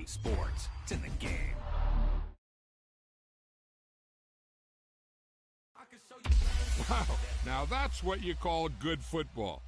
EA Sports. It's in the game. Wow, now that's what you call good football.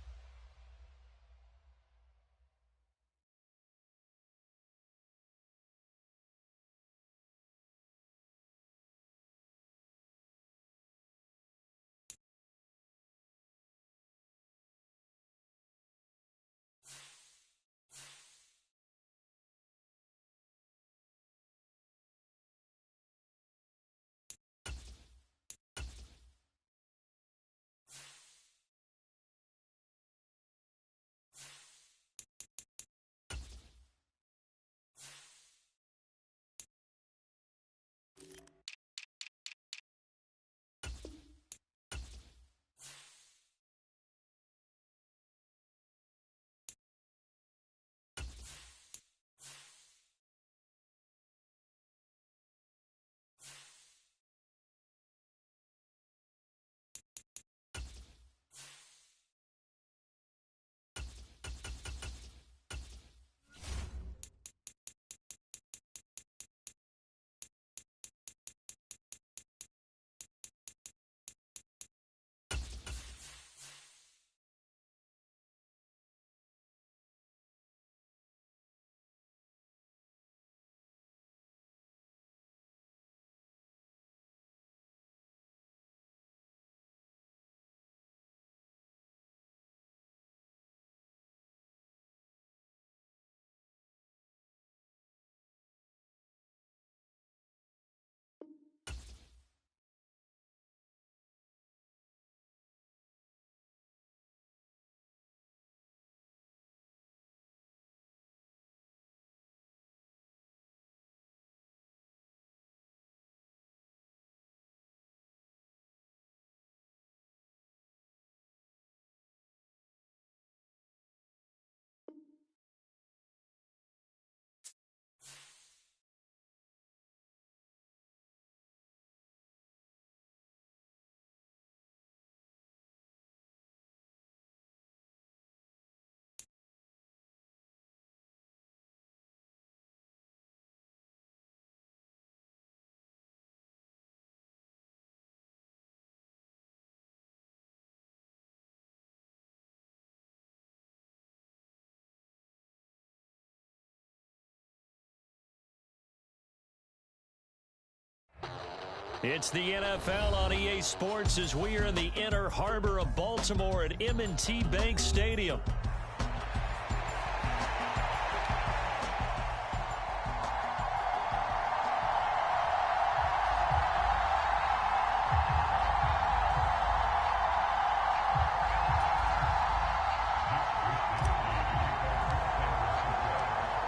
It's the NFL on EA Sports as we are in the inner harbor of Baltimore at M&T Bank Stadium.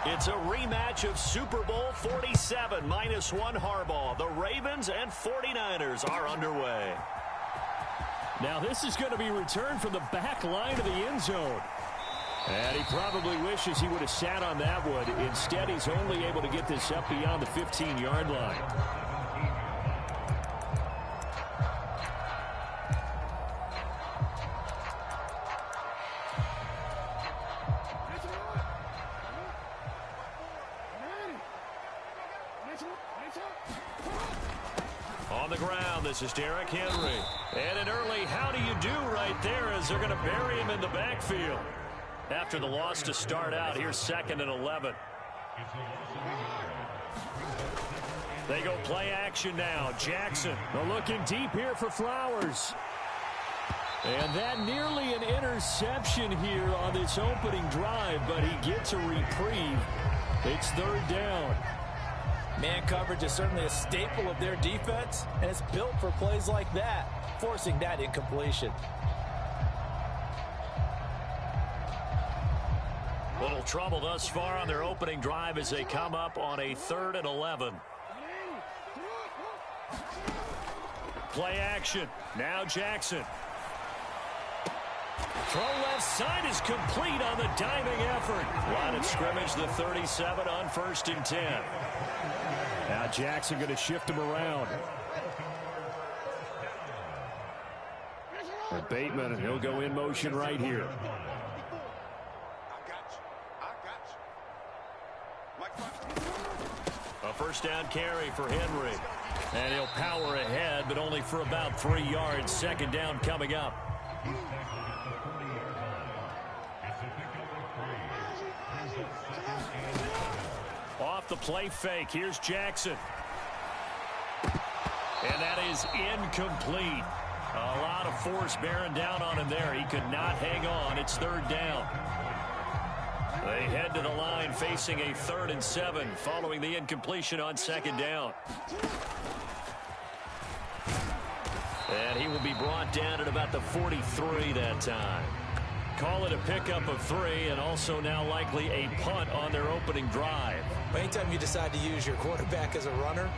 It's a rematch of Super Bowl 47 -1 Harbaugh. The Ravens and 49ers are underway. Now this is going to be returned from the back line of the end zone. And he probably wishes he would have sat on that one. Instead, he's only able to get this up beyond the 15-yard line. On the ground, this is Derrick Henry. And an early how do you do right there as they're going to bury him in the backfield. After the loss to start out, here's 2nd and 11. They go play action now. Jackson. They're looking deep here for Flowers. And that nearly an interception here on this opening drive, but he gets a reprieve. It's 3rd down. Man coverage is certainly a staple of their defense, and it's built for plays like that, forcing that incompletion. Little trouble thus far on their opening drive as they come up on a 3rd and 11. Play action. Now Jackson. Throw left side is complete on the diving effort. Line of scrimmage, the 37 on 1st and 10. Now Jackson going to shift him around. And Bateman, and he'll go in motion right here. first down carry for Henry. And he'll power ahead, but only for about 3 yards. Second down coming up. Off the play fake, here's Jackson. And that is incomplete. A lot of force bearing down on him there. He could not hang on. It's third down. They head to the line facing a 3rd and 7 following the incompletion on second down. And he will be brought down at about the 43 that time. Call it a pickup of 3 and also now likely a punt on their opening drive. Anytime you decide to use your quarterback as a runner,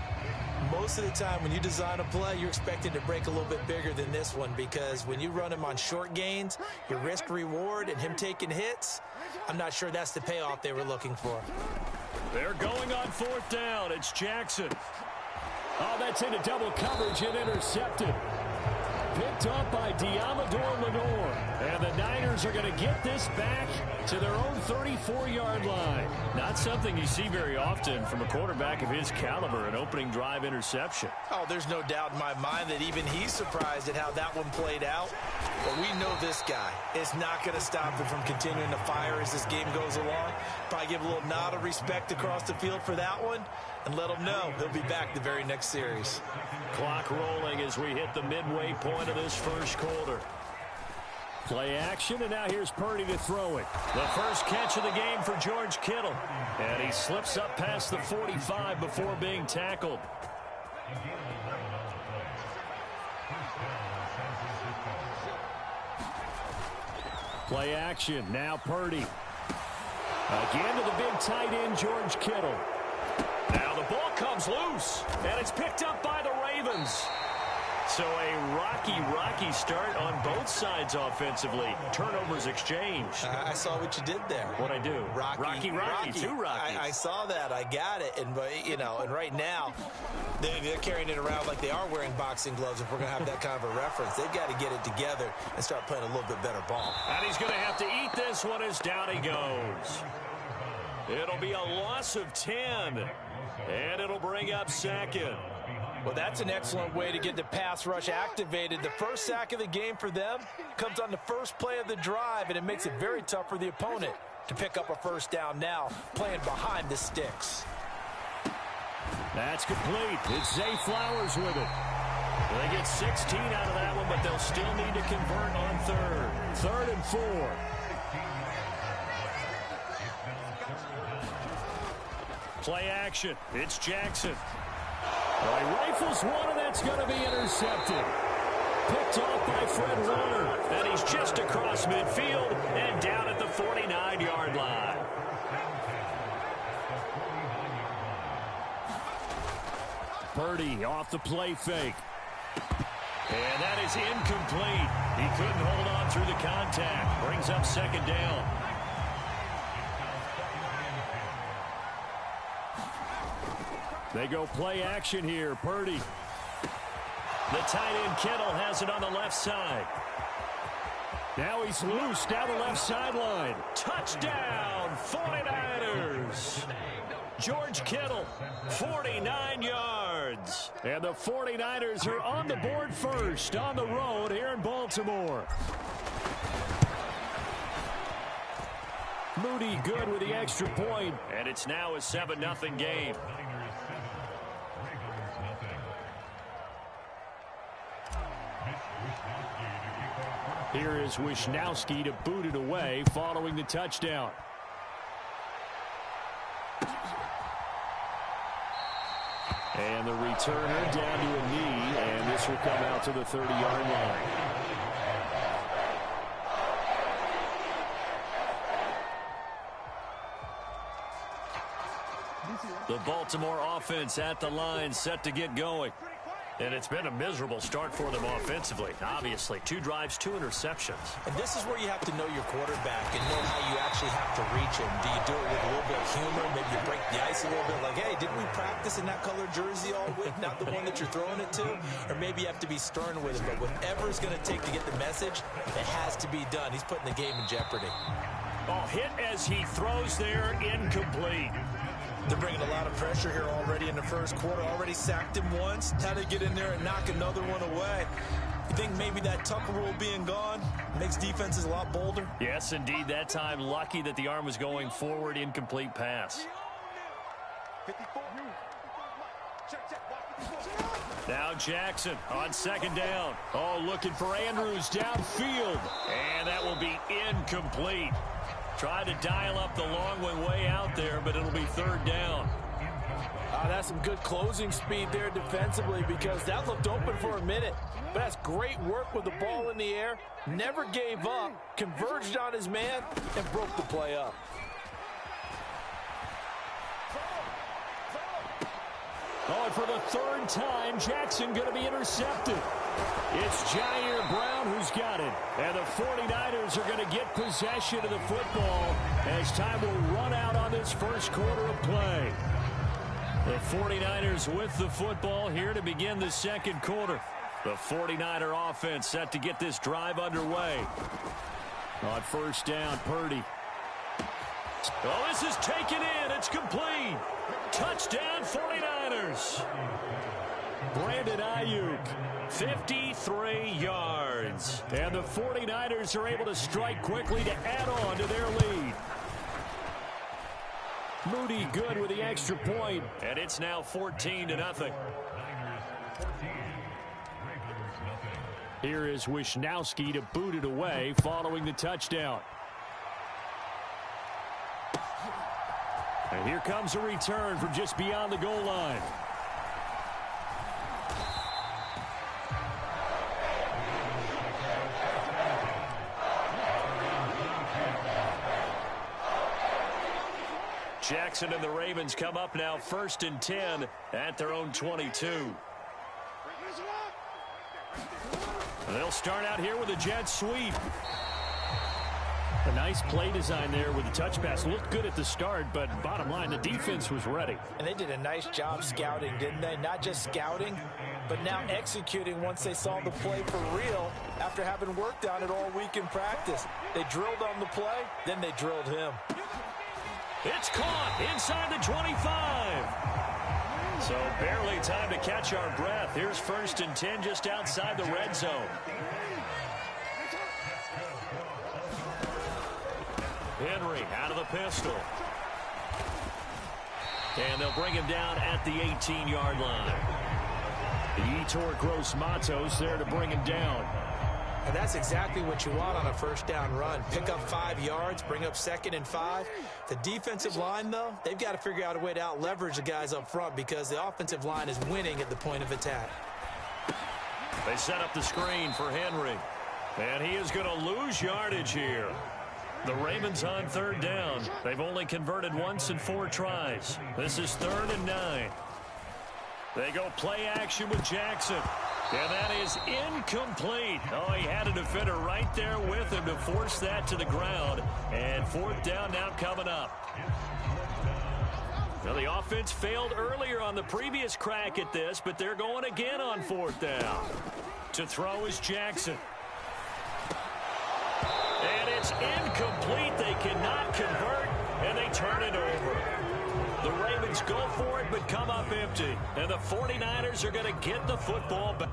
most of the time when you design a play, you're expecting to break a little bit bigger than this one, because when you run him on short gains, your risk reward and him taking hits, I'm not sure that's the payoff they were looking for. They're going on 4th down. It's Jackson. Oh, that's into double coverage and intercepted. Picked up by Diamador Lenore. And the Niners are going to get this back to their own 34-yard line. Not something you see very often from a quarterback of his caliber, an opening drive interception. Oh, there's no doubt in my mind that even he's surprised at how that one played out. But we know this guy is not going to stop him from continuing to fire as this game goes along. Probably give a little nod of respect across the field for that one and let him know he'll be back the very next series. Clock rolling as we hit the midway point of this first quarter. Play action, and now here's Purdy to throw it. The first catch of the game for George Kittle. And he slips up past the 45 before being tackled. Play action, now Purdy. Again to the big tight end, George Kittle. Now the ball comes loose, and it's picked up by the Ravens. So a rocky start on both sides offensively. Turnovers exchanged. I saw what you did there. What'd I do? Rocky. Two Rockies. I saw that. I got it. And, you know, and right now, they're carrying it around like they are wearing boxing gloves. If we're going to have that kind of a reference, they've got to get it together and start playing a little bit better ball. And he's going to have to eat this one as down he goes. It'll be a loss of 10. And it'll bring up second. Well, that's an excellent way to get the pass rush activated. The first sack of the game for them comes on the first play of the drive, and it makes it very tough for the opponent to pick up a first down now, playing behind the sticks. That's complete. It's Zay Flowers with it. They get 16 out of that one, but they'll still need to convert on third. 3rd and 4. Play action. It's Jackson. Well, he rifles one, and that's going to be intercepted. Picked off by Fred Warner. And he's just across midfield and down at the 49-yard line. Purdy off the play fake. And that is incomplete. He couldn't hold on through the contact. Brings up second down. They go play action here. Purdy. The tight end Kittle has it on the left side. Now he's loose down the left sideline. Touchdown, 49ers. George Kittle, 49 yards. And the 49ers are on the board first on the road here in Baltimore. Moody good with the extra point. And it's now a 7-0 game. Here is Wisnowski to boot it away following the touchdown. And the returner down to a knee, and this will come out to the 30-yard line. The Baltimore offense at the line, set to get going. And it's been a miserable start for them offensively. Obviously, 2 drives, 2 interceptions. And this is where you have to know your quarterback and know how you actually have to reach him. Do you do it with a little bit of humor? Maybe you break the ice a little bit like, hey, didn't we practice in that colored jersey all week? Not the one that you're throwing it to? Or maybe you have to be stern with him. But whatever it's going to take to get the message, it has to be done. He's putting the game in jeopardy. Oh, hit as he throws there, incomplete. They're bringing a lot of pressure here already in the first quarter. Already sacked him once. Now they get in there and knock another one away. You think maybe that Tucker rule being gone makes defenses a lot bolder? Yes, indeed. That time, lucky that the arm was going forward. Incomplete pass. Now Jackson on second down. Oh, looking for Andrews downfield. And that will be incomplete. Tried to dial up the long one way out there, but it'll be third down. That's some good closing speed there defensively, because that looked open for a minute. But that's great work with the ball in the air. Never gave up, converged on his man, and broke the play up. Oh, and for the third time, Jackson going to be intercepted. It's Jair Brown who's got it. And the 49ers are going to get possession of the football as time will run out on this first quarter of play. The 49ers with the football here to begin the second quarter. The 49er offense set to get this drive underway. On first down, Purdy. Oh, this is taken in. It's complete. Touchdown, 49ers. Brandon Ayuk, 53 yards. And the 49ers are able to strike quickly to add on to their lead. Moody good with the extra point, and it's now 14-0. Here is Wisnowski to boot it away following the touchdown. And here comes a return from just beyond the goal line. Jackson and the Ravens come up now 1st and 10 at their own 22. They'll start out here with a jet sweep. A nice play design there with the touch pass. Looked good at the start, but bottom line, the defense was ready. And they did a nice job scouting, didn't they? Not just scouting, but now executing once they saw the play for real after having worked on it all week in practice. They drilled on the play, then they drilled him. It's caught inside the 25. So barely time to catch our breath. Here's 1st and 10 just outside the red zone. Henry out of the pistol. And they'll bring him down at the 18-yard line. Yetur Gross-Matos there to bring him down. And that's exactly what you want on a first down run. Pick up 5 yards, bring up 2nd and 5. The defensive line, though, they've got to figure out a way to out-leverage the guys up front because the offensive line is winning at the point of attack. They set up the screen for Henry. And he is going to lose yardage here. The Ravens on 3rd down. They've only converted once in 4 tries. This is 3rd and 9. They go play action with Jackson. And that is incomplete. Oh, he had a defender right there with him to force that to the ground. And 4th down now coming up. Now, the offense failed earlier on the previous crack at this, but they're going again on 4th down. To throw is Jackson. And it's incomplete. They cannot convert, and they turn it over. The Ravens go for it, but come up empty. And the 49ers are going to get the football back.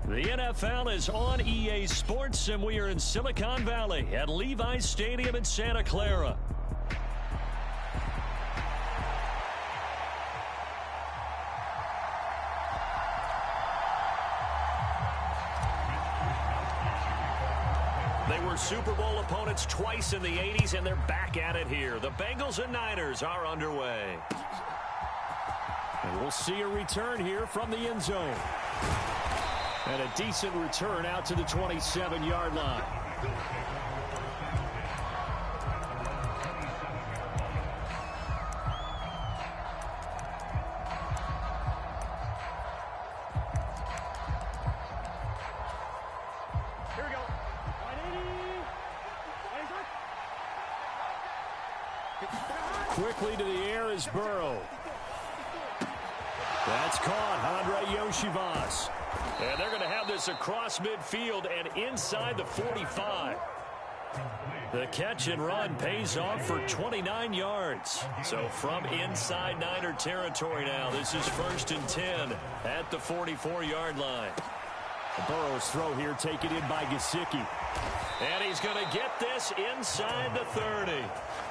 The NFL is on EA Sports, and we are in Silicon Valley at Levi's Stadium in Santa Clara. They were Super Bowl opponents twice in the 80s, and they're back at it here. The Bengals and Niners are underway. And we'll see a return here from the end zone. And a decent return out to the 27-yard line. Here we go. Quickly to the air is Burrow. That's caught, Andre Yoshivas. And they're going to have this across midfield and inside the 45. The catch and run pays off for 29 yards. So from inside Niner territory now, this is 1st and 10 at the 44-yard line. Burrow's throw here taken in by Gesicki. And he's going to get this inside the 30.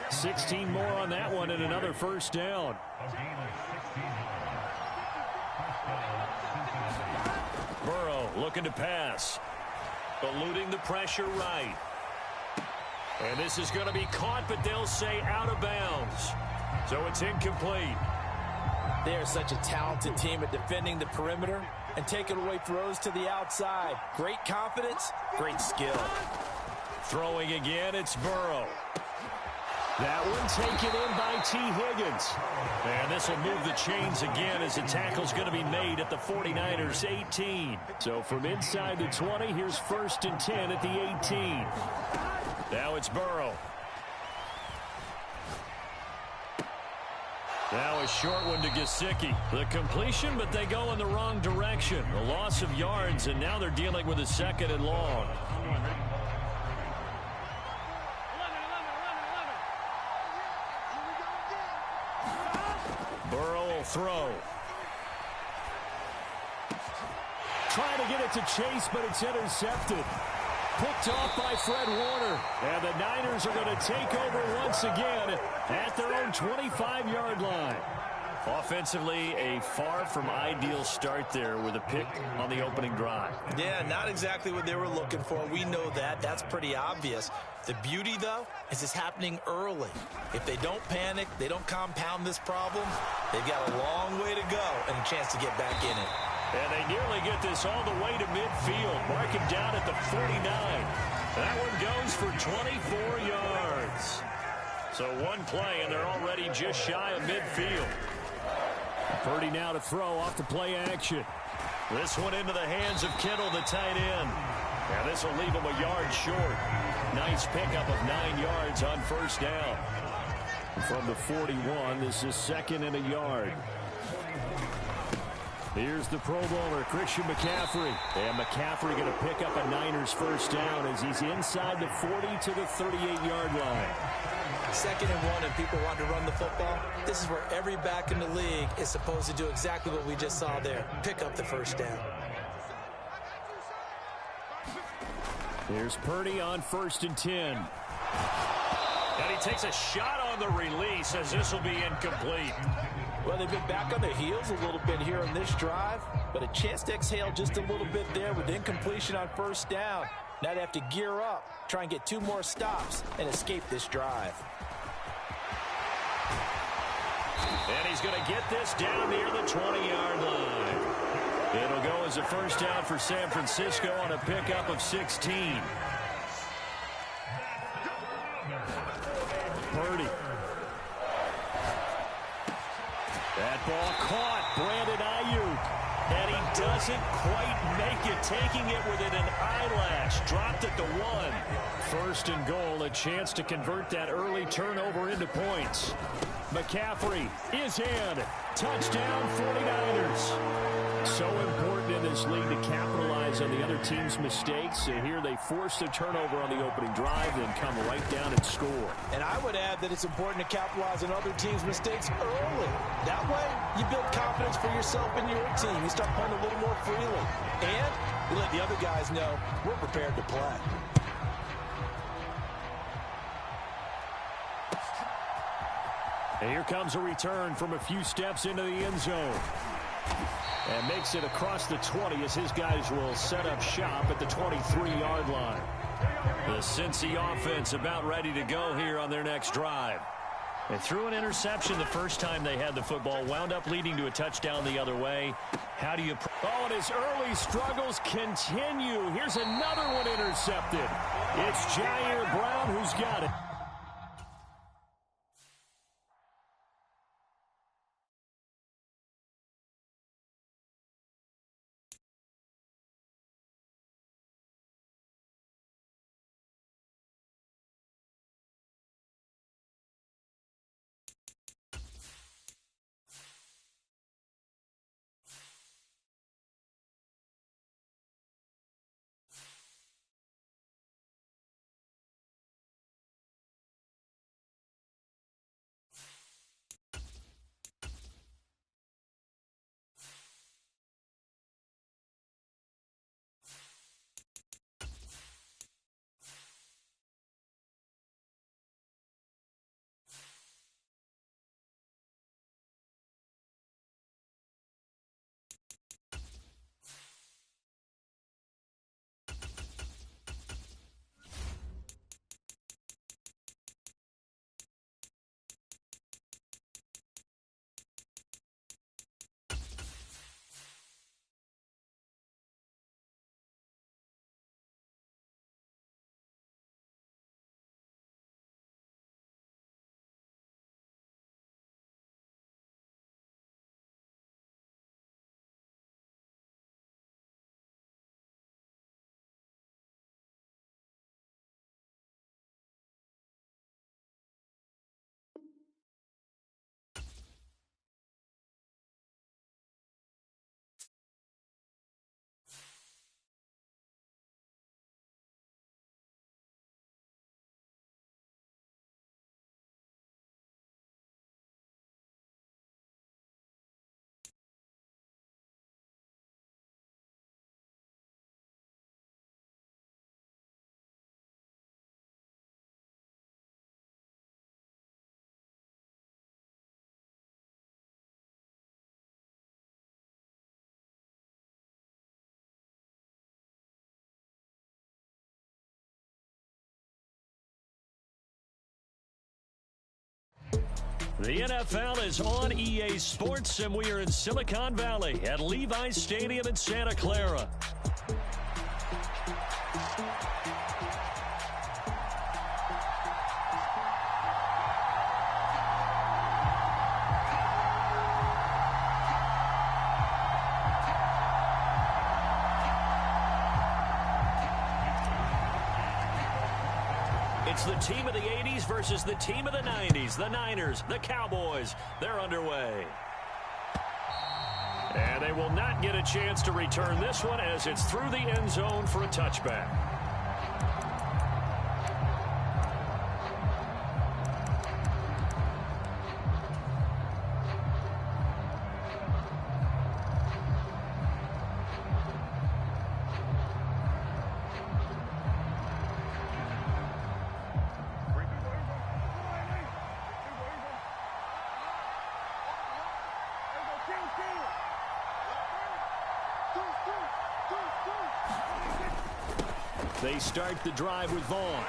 16 more on that one and another first down. Burrow looking to pass. Eluding the pressure right. And this is going to be caught, but they'll say out of bounds. So it's incomplete. They are such a talented team at defending the perimeter and taking away throws to the outside. Great confidence, great skill. Throwing again, it's Burrow. That one taken in by T. Higgins. And this will move the chains again as the tackle's going to be made at the 49ers 18. So from inside the 20, here's 1st and 10 at the 18. Now it's Burrow. Now a short one to Gesicki. The completion, but they go in the wrong direction. A loss of yards, and now they're dealing with a 2nd and long. Burrow will throw. Trying to get it to Chase, but it's intercepted. Picked off by Fred Warner. And the Niners are going to take over once again at their own 25-yard line. Offensively, a far from ideal start there with a pick on the opening drive. Yeah, not exactly what they were looking for. We know that. That's pretty obvious. The beauty, though, is it's happening early. If they don't panic, they don't compound this problem, they've got a long way to go and a chance to get back in it. And they nearly get this all the way to midfield. Mark him down at the 49. That one goes for 24 yards. So one play, and they're already just shy of midfield. Purdy now to throw off the play action. This one into the hands of Kittle, the tight end. And this will leave him a yard short. Nice pickup of 9 yards on first down. From the 41, this is 2nd and a yard. Here's the Pro Bowler, Christian McCaffrey. And McCaffrey going to pick up a Niners first down as he's inside the 40 to the 38-yard line. 2nd and 1, and people want to run the football. This is where every back in the league is supposed to do exactly what we just saw there. Pick up the first down. Here's Purdy on 1st and 10. And he takes a shot on the release as this will be incomplete. Well, they've been back on their heels a little bit here on this drive, but a chance to exhale just a little bit there with incompletion on first down. Now they have to gear up, try and get 2 more stops, and escape this drive. And he's going to get this down near the 20-yard line. It'll go as a first down for San Francisco on a pickup of 16. Purdy. That ball caught. Brandon Ayuk. And he doesn't quite make it, taking it within an eyelash. Dropped at the 1. 1st and goal, a chance to convert that early turnover into points. McCaffrey is in. Touchdown 49ers. So important in this league to capitalize on the other team's mistakes. And here they force the turnover on the opening drive, then come right down and score. And I would add that it's important to capitalize on other teams' mistakes early. That way, you build confidence for yourself and your team. You start playing a little more freely. And You let the other guys know we're prepared to play. And here comes a return from a few steps into the end zone. And makes it across the 20 as his guys will set up shop at the 23-yard line. The Cincy offense about ready to go here on their next drive. They threw an interception the first time they had the football, wound up leading to a touchdown the other way. How do you... Oh, and his early struggles continue. Here's another one intercepted. It's Jair Brown who's got it. The NFL is on EA Sports, and we are in Silicon Valley at Levi's Stadium in Santa Clara. It's the team of the 80s versus the team of the 90s. The Niners, the Cowboys, they're underway. And they will not get a chance to return this one as it's through the end zone for a touchback. They start the drive with Vaughn.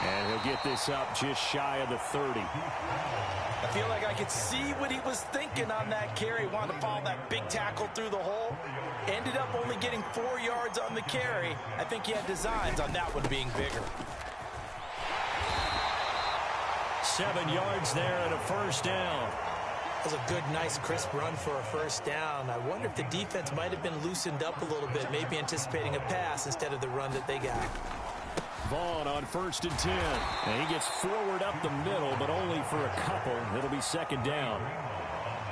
And he'll get this up just shy of the 30. I feel like I could see what he was thinking on that carry. Wanted to follow that big tackle through the hole. Ended up only getting 4 yards on the carry. I think he had designs on that one being bigger. 7 yards there and a first down. That was a good, nice, crisp run for a first down. I wonder if the defense might have been loosened up a little bit, maybe anticipating a pass instead of the run that they got. Vaughn on 1st and 10. And he gets forward up the middle, but only for a couple. It'll be second down.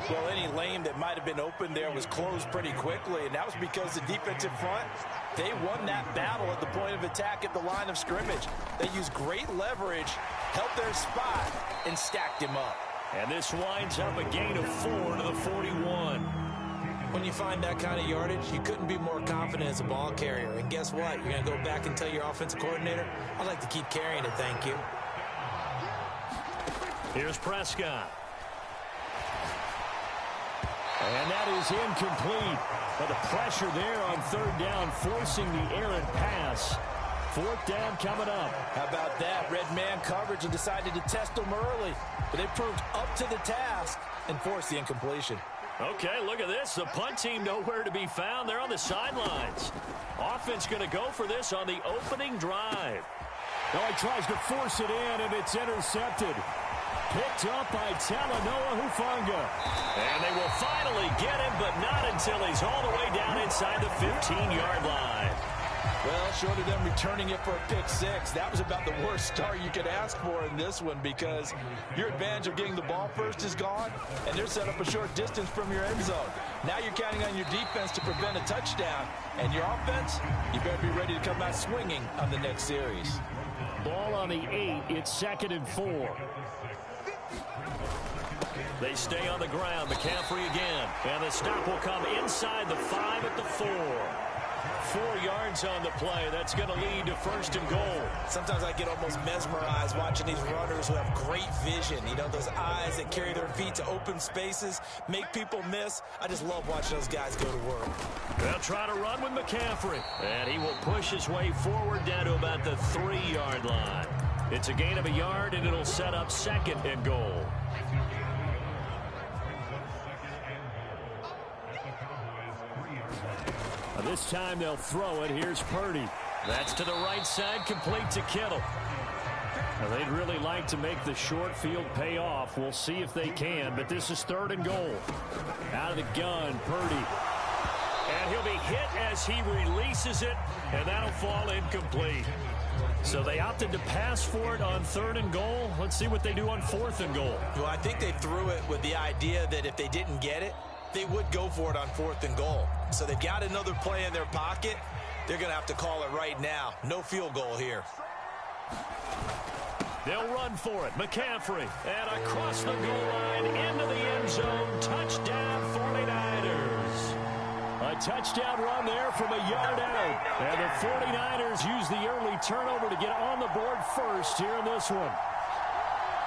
Well, any lane that might have been open there was closed pretty quickly, and that was because the defensive front, they won that battle at the point of attack at the line of scrimmage. They used great leverage, held their spot, and stacked him up. And this winds up a gain of 4 to the 41. When you find that kind of yardage, you couldn't be more confident as a ball carrier. And guess what? You're going to go back and tell your offensive coordinator, I'd like to keep carrying it, thank you. Here's Prescott. And that is incomplete. But the pressure there on third down, forcing the errant pass. Fourth down coming up. How about that? Red man coverage and decided to test them early. But they proved up to the task and forced the incompletion. Okay, look at this. The punt team nowhere to be found. They're on the sidelines. Offense going to go for this on the opening drive. Oh, he tries to force it in, and it's intercepted. Picked up by Talanoa Hufanga. And they will finally get him, but not until he's all the way down inside the 15-yard line. Well, short of them returning it for a pick six, that was about the worst start you could ask for in this one, because your advantage of getting the ball first is gone, and they're set up a short distance from your end zone. Now you're counting on your defense to prevent a touchdown, and your offense, you better be ready to come out swinging on the next series. Ball on the 8. It's 2nd and 4. They stay on the ground. McCaffrey again. And the stop will come inside the 5 at the 4. 4 yards on the play. That's going to lead to 1st and goal. Sometimes I get almost mesmerized watching these runners who have great vision. You know, those eyes that carry their feet to open spaces, make people miss. I just love watching those guys go to work. They'll try to run with McCaffrey. And he will push his way forward down to about the 3-yard line. It's a gain of a yard, and it'll set up 2nd and goal. This time they'll throw it. Here's Purdy. That's to the right side, complete to Kittle. Now, they'd really like to make the short field pay off. We'll see if they can, but this is 3rd and goal. Out of the gun, Purdy. And he'll be hit as he releases it, and that'll fall incomplete. So they opted to pass for it on 3rd and goal. Let's see what they do on 4th and goal. Well, I think they threw it with the idea that if they didn't get it, they would go for it on 4th and goal. So they've got another play in their pocket. They're going to have to call it right now. No field goal here. They'll run for it. McCaffrey. And across the goal line into the end zone. Touchdown 49ers. A touchdown run there from a yard out. And the 49ers use the early turnover to get on the board first here in this one.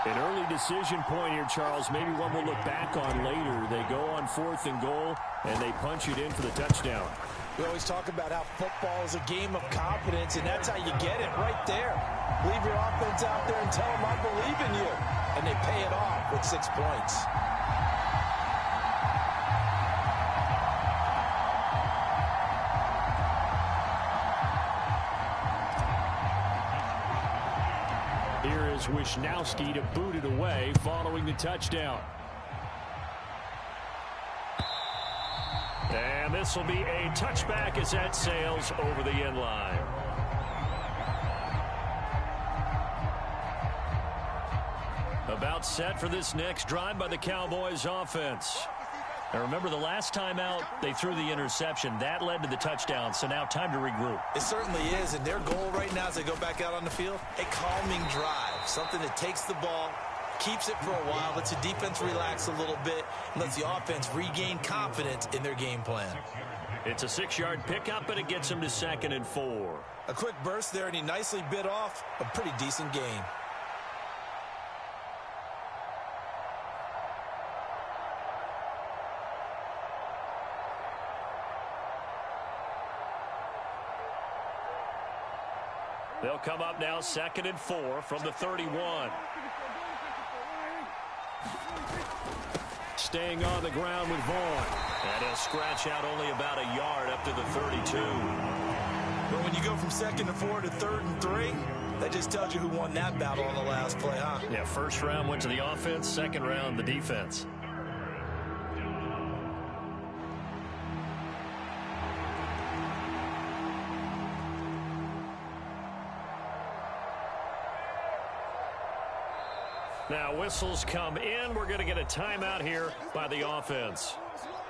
An early decision point here, Charles. Maybe one we'll look back on later. They go on 4th and goal, and they punch it in for the touchdown. We always talk about how football is a game of confidence, and that's how you get it right there. Leave your offense out there and tell them I believe in you. And they pay it off with 6 points. Here is Wisnowski to boot it away following the touchdown. And this will be a touchback as that sails over the end line. About set for this next drive by the Cowboys offense. Now remember, the last time out, they threw the interception. That led to the touchdown, so now time to regroup. It certainly is, and their goal right now as they go back out on the field, a calming drive, something that takes the ball, keeps it for a while, lets the defense relax a little bit, and lets the offense regain confidence in their game plan. It's a 6-yard pickup, and it gets them to 2nd and 4. A quick burst there, and he nicely bit off a pretty decent gain. They'll come up now 2nd and 4 from the 31. Staying on the ground with Vaughn. And he'll scratch out only about a yard up to the 32. But when you go from 2nd and 4 to 3rd and 3, that just tells you who won that battle on the last play, huh? Yeah, first round went to the offense, second round the defense. Now whistles come in. We're going to get a timeout here by the offense.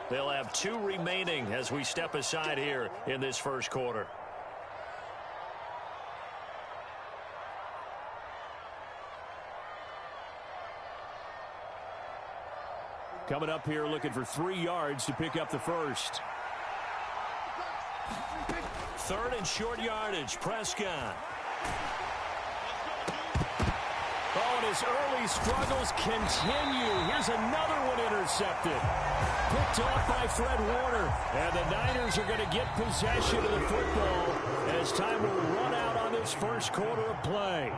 They'll have 2 remaining as we step aside here in this first quarter. Coming up here looking for 3 yards to pick up the first. 3rd and short yardage. Prescott. Oh, and his early struggles continue. Here's another one intercepted. Picked off by Fred Warner. And the Niners are going to get possession of the football as time will run out on this first quarter of play.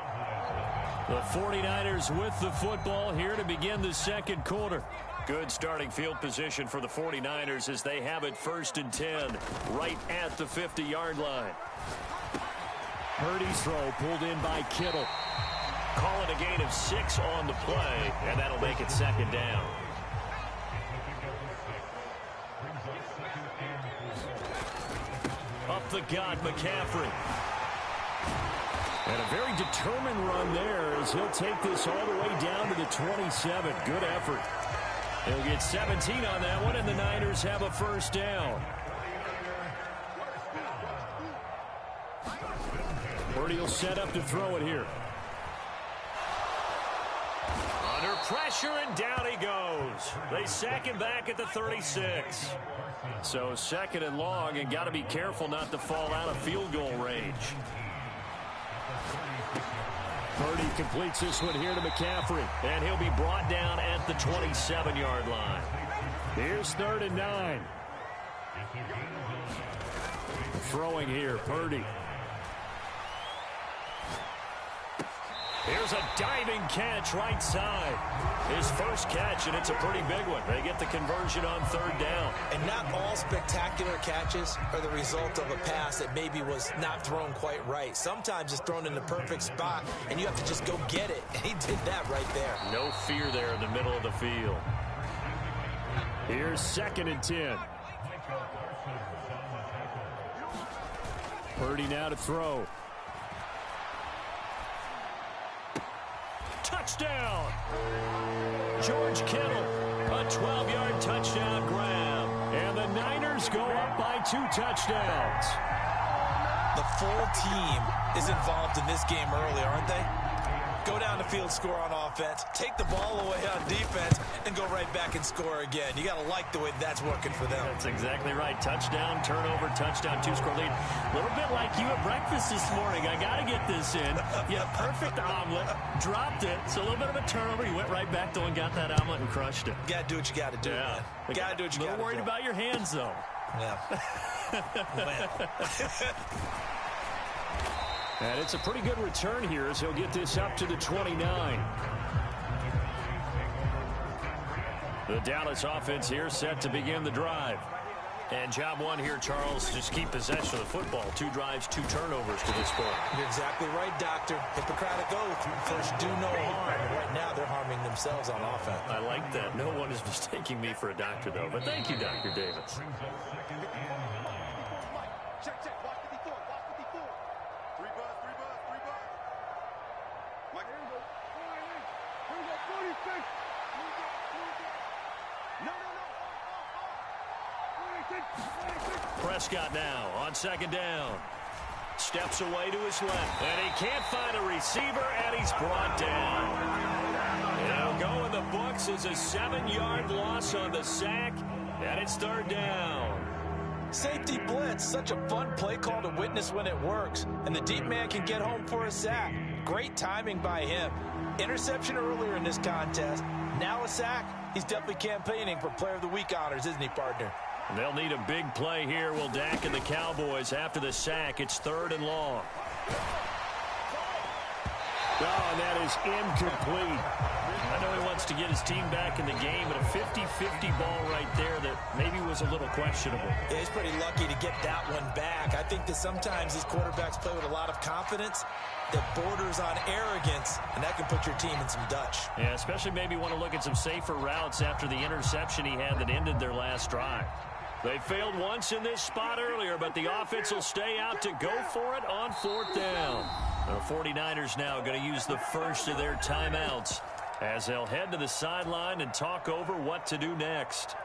The 49ers with the football here to begin the second quarter. Good starting field position for the 49ers as they have it 1st and 10 right at the 50-yard line. Purdy's throw pulled in by Kittle. Call it a gain of 6 on the play, and that'll make it 2nd down. Up the gut, McCaffrey. And a very determined run there as he'll take this all the way down to the 27. Good effort. He'll get 17 on that one, and the Niners have a 1st down. Purdy will set up to throw it here. Under pressure, and down he goes. They sack him back at the 36. So 2nd and long, and got to be careful not to fall out of field goal range. Purdy completes this one here to McCaffrey. And he'll be brought down at the 27-yard line. Here's 3rd and 9. Throwing here, Purdy. Here's a diving catch right side. His first catch, and it's a pretty big one. They get the conversion on 3rd down. And not all spectacular catches are the result of a pass that maybe was not thrown quite right. Sometimes it's thrown in the perfect spot, and you have to just go get it. And he did that right there. No fear there in the middle of the field. Here's 2nd and 10. Purdy now to throw. Touchdown! George Kittle, a 12-yard touchdown grab. And the Niners go up by 2 touchdowns. The full team is involved in this game early, aren't they? Go down the field, score on offense, take the ball away on defense, and go right back and score again. You got to like the way that's working for them. That's exactly right. Touchdown, turnover, touchdown, 2-score lead. A little bit like you at breakfast this morning. I got to get this in. You had a perfect omelet, dropped it. So a little bit of a turnover. You went right back though and got that omelet and crushed it. You got to do what you got to do, man. You got to do what you got to do. A little worried about your hands, though. Yeah. And it's a pretty good return here as he'll get this up to the 29. The Dallas offense here set to begin the drive. And job one here, Charles, just keep possession of the football. 2 drives, 2 turnovers to this point. You're exactly right, Doctor. Hippocratic oath. First, do no harm. Right now, they're harming themselves on offense. I like that. No one is mistaking me for a doctor, though. But thank you, Dr. Davis. Prescott now on 2nd down. Steps away to his left. And he can't find a receiver, and he's brought down. It'll go in the books as a 7-yard loss on the sack, and it's 3rd down. Safety blitz, such a fun play call to witness when it works. And the deep man can get home for a sack. Great timing by him. Interception earlier in this contest. Now a sack. He's definitely campaigning for Player of the Week honors, isn't he, partner? They'll need a big play here, will Dak and the Cowboys after the sack. It's 3rd and long. Oh, and that is incomplete. I know he wants to get his team back in the game, but a 50-50 ball right there that maybe was a little questionable. Yeah, he's pretty lucky to get that one back. I think that sometimes these quarterbacks play with a lot of confidence that borders on arrogance, and that can put your team in some Dutch. Yeah, especially maybe want to look at some safer routes after the interception he had that ended their last drive. They failed once in this spot earlier, but the offense will stay out to go for it on 4th down. The 49ers now going to use the first of their timeouts as they'll head to the sideline and talk over what to do next.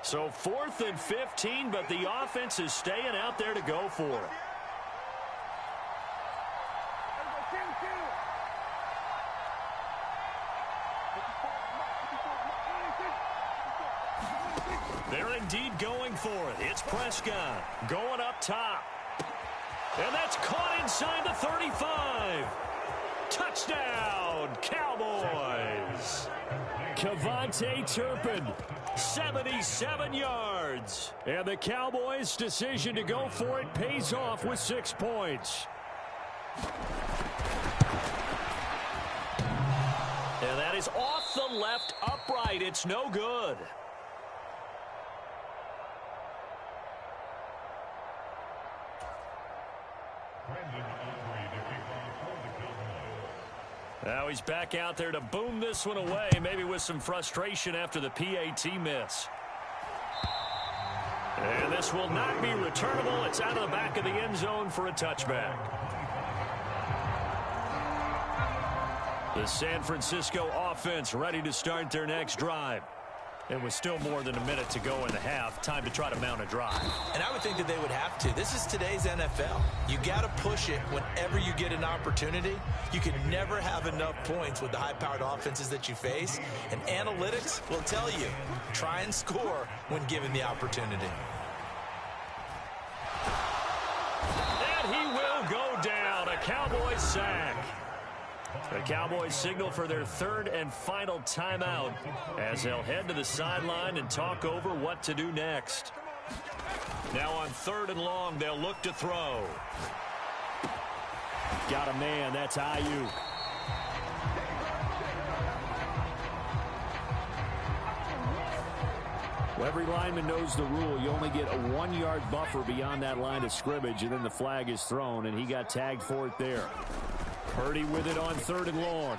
So 4th and 15, but the offense is staying out there to go for it. They're indeed going for it. It's Prescott going up top. And that's caught inside the 35. Touchdown, Cowboys. Kevontae Turpin, 77 yards. And the Cowboys' decision to go for it pays off with 6 points. And that is off the left upright. It's no good. Now he's back out there to boom this one away, maybe with some frustration after the PAT miss. And this will not be returnable. It's out of the back of the end zone for a touchback. The San Francisco offense ready to start their next drive. And with still more than a minute to go in the half, time to try to mount a drive. And I would think that they would have to. This is today's NFL. You got to push it whenever you get an opportunity. You can never have enough points with the high-powered offenses that you face. And analytics will tell you, try and score when given the opportunity. And he will go down. A Cowboys sack. The Cowboys signal for their 3rd and final timeout as they'll head to the sideline and talk over what to do next. Now on 3rd and long, they'll look to throw. Got a man. That's Ayuk. Well, every lineman knows the rule. You only get a 1-yard buffer beyond that line of scrimmage, and then the flag is thrown, and he got tagged for it there. Purdy with it on 3rd and long.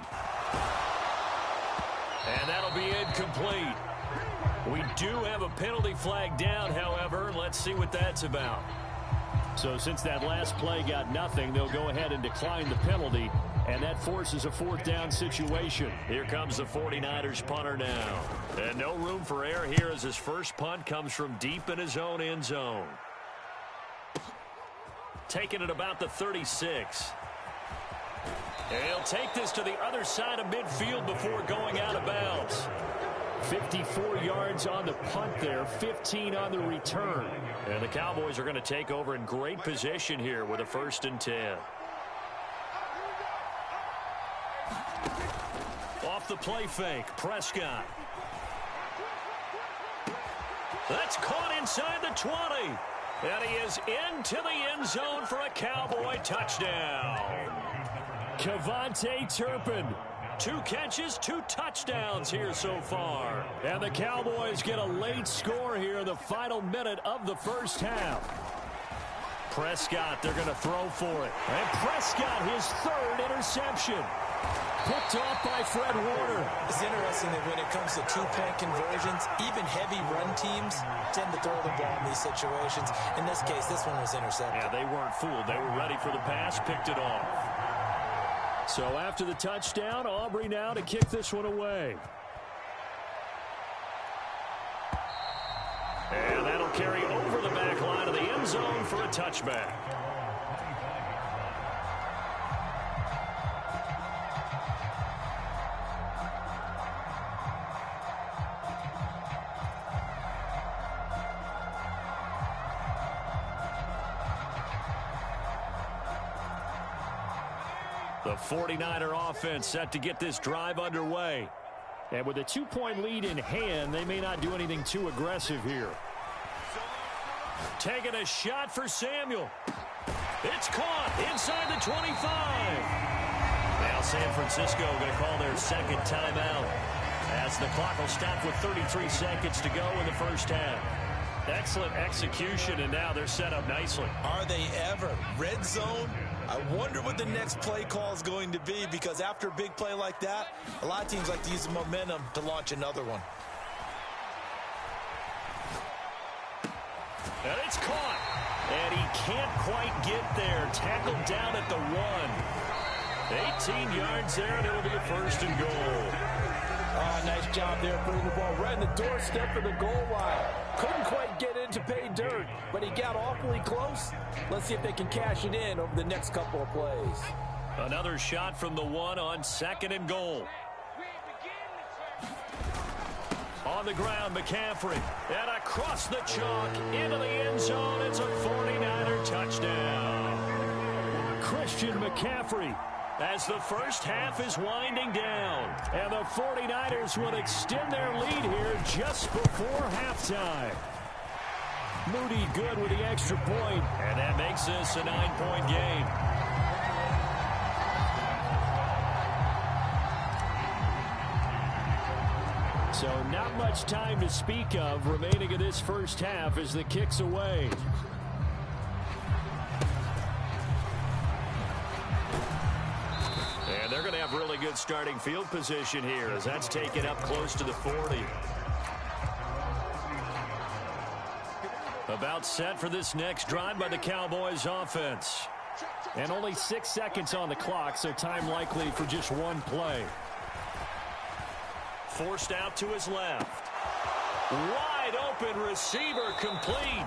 And that'll be incomplete. We do have a penalty flag down, however. Let's see what that's about. So since that last play got nothing, they'll go ahead and decline the penalty, and that forces a 4th down situation. Here comes the 49ers punter now. And no room for error here as his first punt comes from deep in his own end zone. Taking it about the 36. And he'll take this to the other side of midfield before going out of bounds. 54 yards on the punt there, 15 on the return. And the Cowboys are going to take over in great position here with a 1st and 10. Off the play fake, Prescott. That's caught inside the 20. And he is into the end zone for a Cowboy touchdown. Kevontae Turpin, 2 catches, 2 touchdowns here so far. And the Cowboys get a late score here in the final minute of the first half. Prescott, they're going to throw for it. And Prescott, his 3rd interception. Picked off by Fred Warner. It's interesting that when it comes to 2-point conversions, even heavy run teams tend to throw the ball in these situations. In this case, this one was intercepted. Yeah, they weren't fooled. They were ready for the pass, picked it off. So after the touchdown, Aubrey now to kick this one away. And that'll carry over the back line of the end zone for a touchback. The 49er offense set to get this drive underway. And with a 2-point lead in hand, they may not do anything too aggressive here. Taking a shot for Samuel. It's caught inside the 25. Now San Francisco going to call their 2nd timeout as the clock will stop with 33 seconds to go in the first half. Excellent execution, and now they're set up nicely. Are they ever? Red zone? I wonder what the next play call is going to be, because after a big play like that, a lot of teams like to use the momentum to launch another one. And it's caught. And he can't quite get there. Tackled down at the 1. 18 yards there, and it'll be a 1st and goal. Oh, nice job there putting the ball right in the doorstep of the goal line. Couldn't quite get in to pay dirt, but he got awfully close. Let's see if they can cash it in over the next couple of plays. Another shot from the one on 2nd and goal. On the ground, McCaffrey. And across the chalk into the end zone. It's a 49er touchdown. Christian McCaffrey, as the first half is winding down. And the 49ers will extend their lead here just before halftime. Moody good with the extra point. And that makes this a 9-point game. So not much time to speak of remaining in this first half as the kick's away. And they're going to have really good starting field position here as that's taken up close to the 40. About set for this next drive by the Cowboys offense. And only 6 seconds on the clock, so time likely for just one play. Forced out to his left. Wide open receiver complete.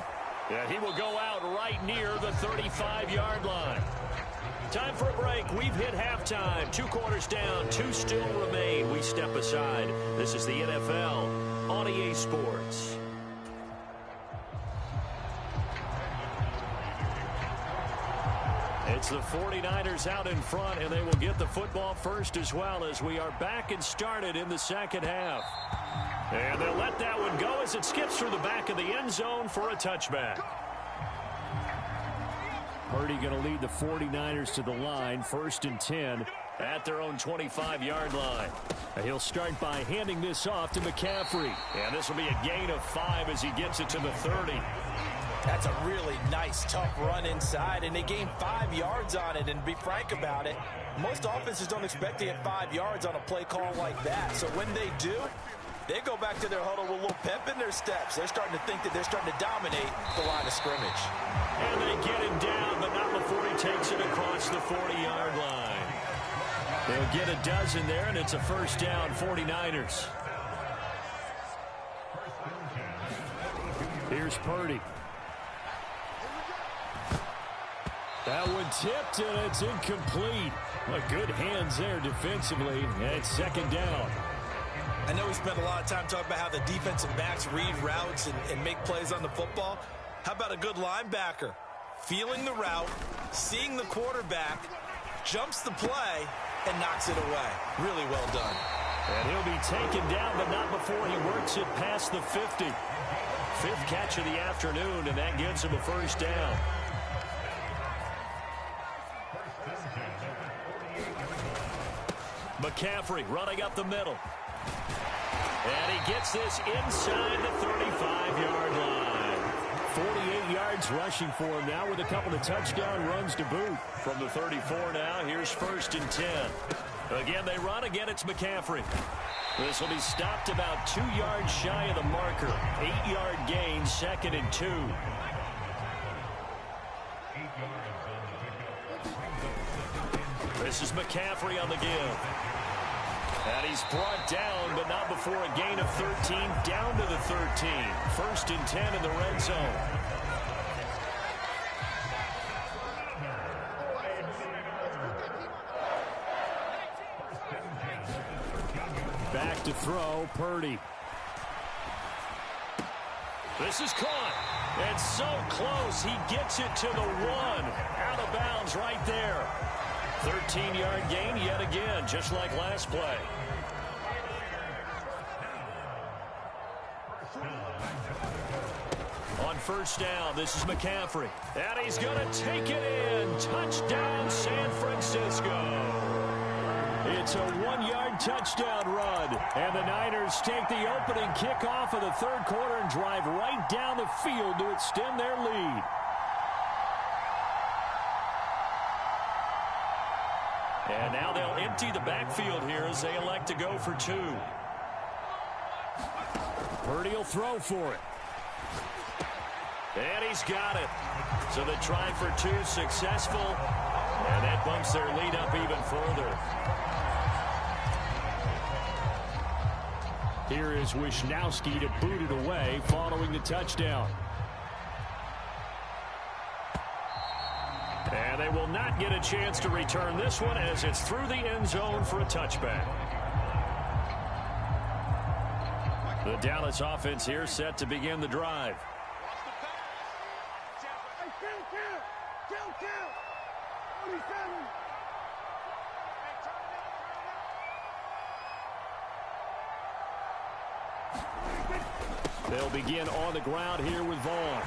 Yeah, he will go out right near the 35-yard line. Time for a break. We've hit halftime. 2 quarters down. 2 still remain. We step aside. This is the NFL on EA Sports. It's the 49ers out in front, and they will get the football first as well as we are back and started in the second half. And they'll let that one go as it skips through the back of the end zone for a touchback. Purdy going to lead the 49ers to the line, 1st and 10 at their own 25-yard line. And he'll start by handing this off to McCaffrey. And this will be a gain of 5 as he gets it to the 30. That's a really nice, tough run inside, and they gained 5 yards on it. And to be frank about it, most offenses don't expect to get 5 yards on a play call like that. So when they do, they go back to their huddle with a little pep in their steps. They're starting to think that they're starting to dominate the line of scrimmage. And they get him down, but not before he takes it across the 40-yard line. They'll get a dozen there, and it's a first down, 49ers. Here's Purdy. That one tipped, and it's incomplete. Good hands there defensively, and it's 2nd down. I know we spent a lot of time talking about how the defensive backs read routes and make plays on the football. How about a good linebacker? Feeling the route, seeing the quarterback, jumps the play, and knocks it away. Really well done. And he'll be taken down, but not before he works it past the 50. 5th catch of the afternoon, and that gives him a first down. McCaffrey running up the middle. And he gets this inside the 35-yard line. 48 yards rushing for him now with a couple of touchdown runs to boot. From the 34 now, here's 1st and 10. Again, they run. Again, it's McCaffrey. This will be stopped about 2 yards shy of the marker. 8-yard gain, 2nd and 2. This is McCaffrey on the give. And he's brought down, but not before a gain of 13, down to the 13. 1st and 10 in the red zone. Back to throw, Purdy. This is caught. And so close, he gets it to the 1. Out of bounds right there. 13-yard gain yet again, just like last play. On 1st down, this is McCaffrey. And he's going to take it in. Touchdown, San Francisco. It's a 1-yard touchdown run. And the Niners take the opening kickoff of the 3rd quarter and drive right down the field to extend their lead. And now they'll empty the backfield here as they elect to go for 2. Purdy will throw for it. And he's got it. So the try for 2 successful. And that bumps their lead up even further. Here is Wisnowski to boot it away following the touchdown. And they will not get a chance to return this one as it's through the end zone for a touchback. The Dallas offense here set to begin the drive. They'll begin on the ground here with Vaughn.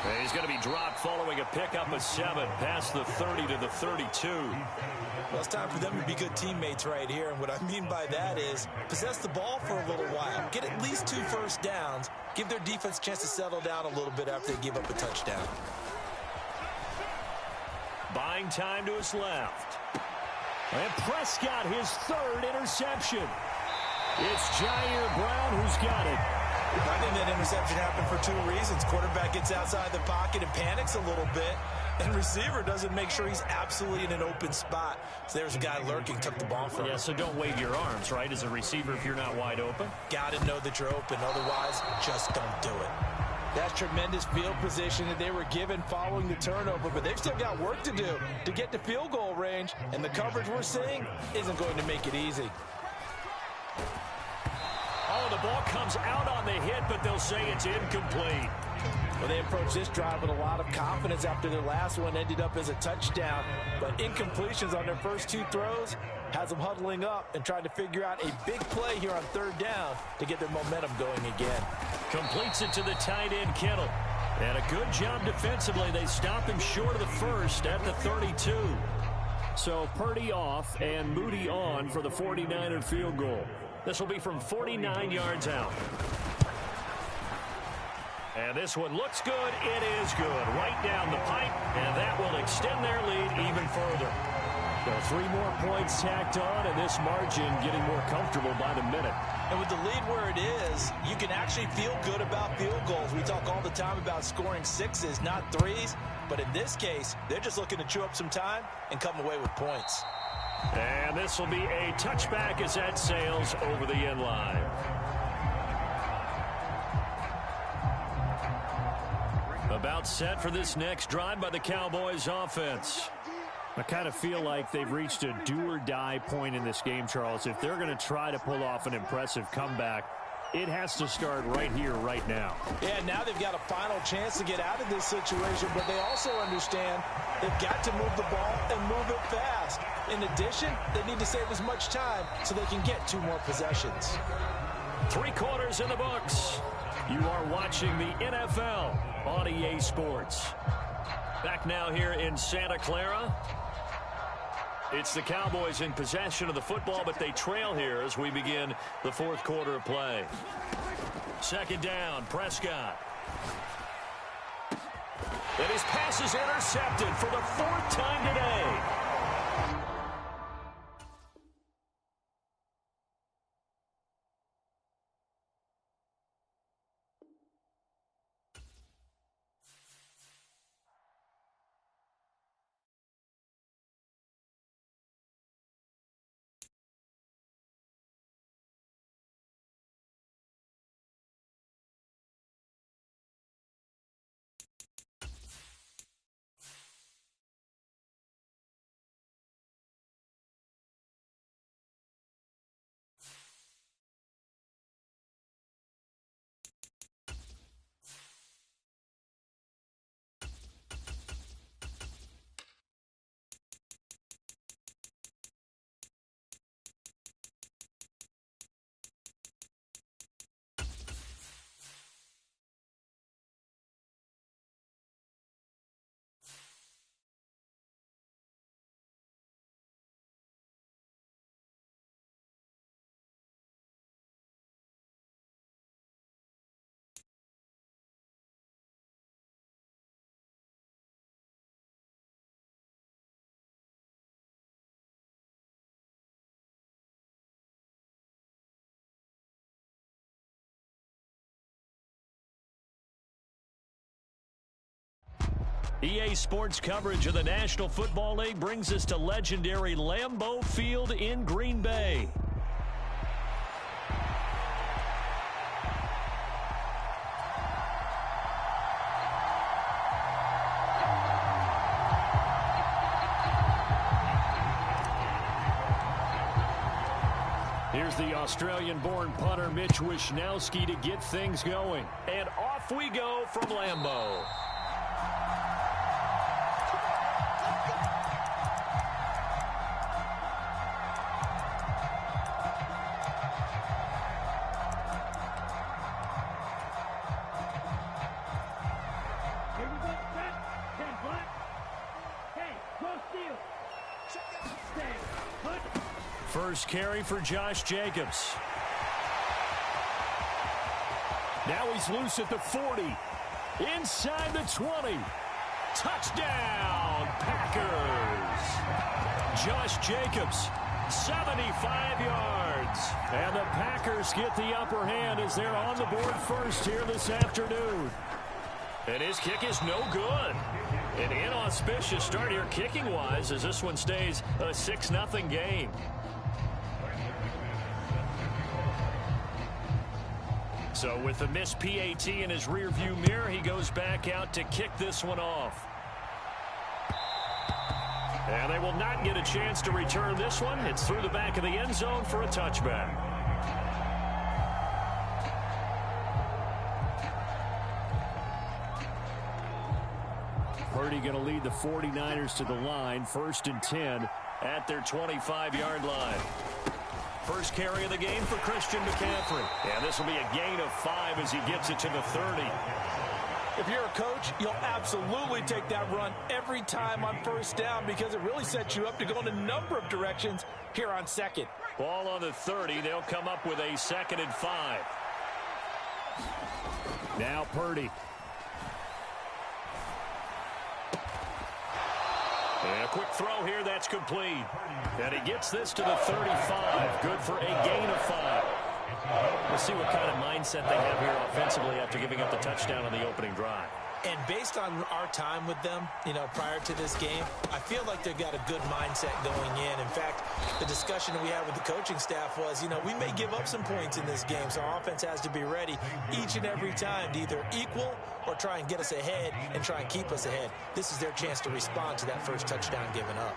And he's going to be dropped following a pickup of 7 past the 30 to the 32. Well, it's time for them to be good teammates right here. And what I mean by that is possess the ball for a little while. Get at least 2 first downs. Give their defense a chance to settle down a little bit after they give up a touchdown. Buying time to his left. And Prescott, his 3rd interception. It's Jair Brown who's got it. I think that interception happened for 2 reasons. Quarterback gets outside the pocket and panics a little bit, and receiver doesn't make sure he's absolutely in an open spot. So there's a guy lurking, took the ball from him. Yeah, so don't wave your arms, right, as a receiver if you're not wide open. Got to know that you're open. Otherwise, just don't do it. That's tremendous field position that they were given following the turnover, but they've still got work to do to get to field goal range, and the coverage we're seeing isn't going to make it easy. Oh, the ball comes out on the hit, but they'll say it's incomplete. Well, they approached this drive with a lot of confidence after their last one ended up as a touchdown. But incompletions on their first 2 throws has them huddling up and trying to figure out a big play here on 3rd down to get their momentum going again. Completes it to the tight end, Kittle. And a good job defensively. They stop him short of the 1st at the 32. So Purdy off and Moody on for the 49er field goal. This will be from 49 yards out. And this one looks good. It is good. Right down the pipe, and that will extend their lead even further. So 3 more points tacked on, and this margin getting more comfortable by the minute. And with the lead where it is, you can actually feel good about field goals. We talk all the time about scoring 6s, not 3s. But in this case, they're just looking to chew up some time and come away with points. And this will be a touchback as that sails over the end line. About set for this next drive by the Cowboys offense. I kind of feel like they've reached a do-or-die point in this game, Charles. If they're going to try to pull off an impressive comeback, it has to start right here, right now. Yeah, now they've got a final chance to get out of this situation, but they also understand they've got to move the ball and move it fast. In addition, they need to save as much time so they can get 2 more possessions. 3 quarters in the books. You are watching the NFL on EA Sports. Back now here in Santa Clara. It's the Cowboys in possession of the football, but they trail here as we begin the 4th quarter of play. 2nd down, Prescott. And his pass is intercepted for the 4th time today. EA Sports coverage of the National Football League brings us to legendary Lambeau Field in Green Bay. Here's the Australian-born punter Mitch Wishnowsky to get things going. And off we go from Lambeau. First carry for Josh Jacobs. Now he's loose at the 40. Inside the 20. Touchdown, Packers. Josh Jacobs, 75 yards. And the Packers get the upper hand as they're on the board first here this afternoon. And his kick is no good. An inauspicious start here kicking-wise as this one stays a 6-0 game. So with the missed PAT in his rearview mirror, he goes back out to kick this one off. And they will not get a chance to return this one. It's through the back of the end zone for a touchback. Purdy going to lead the 49ers to the line, 1st and 10 at their 25-yard line. First carry of the game for Christian McCaffrey. And this will be a gain of 5 as he gets it to the 30. If you're a coach, you'll absolutely take that run every time on first down because it really sets you up to go in a number of directions here on second. Ball on the 30. They'll come up with a 2nd and 5. Now Purdy. And a quick throw here, that's complete. And he gets this to the 35. Good for a gain of 5. We'll see what kind of mindset they have here offensively after giving up the touchdown on the opening drive. And based on our time with them, prior to this game, I feel like they've got a good mindset going in. In fact, the discussion that we had with the coaching staff was, we may give up some points in this game, so our offense has to be ready each and every time to either equal or try and get us ahead and try and keep us ahead. This is their chance to respond to that first touchdown given up.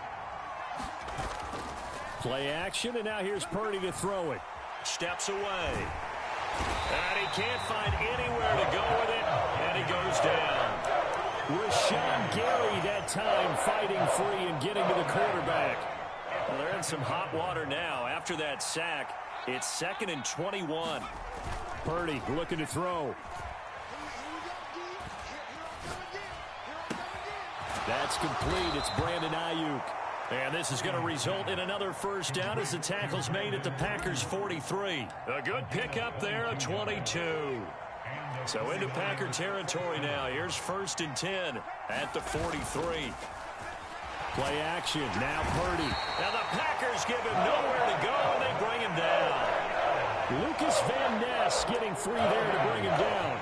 Play action, and now here's Purdy to throw it. Steps away. And he can't find anywhere to go with it, and he goes down. Rashawn Gary that time fighting free and getting to the quarterback. Well, they're in some hot water now. After that sack, it's 2nd and 21. Purdy looking to throw. That's complete. It's Brandon Ayuk. And this is going to result in another first down as the tackle's made at the Packers' 43. A good pickup there of 22. So into Packer territory now. Here's 1st and 10 at the 43. Play action. Now Purdy. Now the Packers give him nowhere to go, and they bring him down. Lucas Van Ness getting free there to bring him down.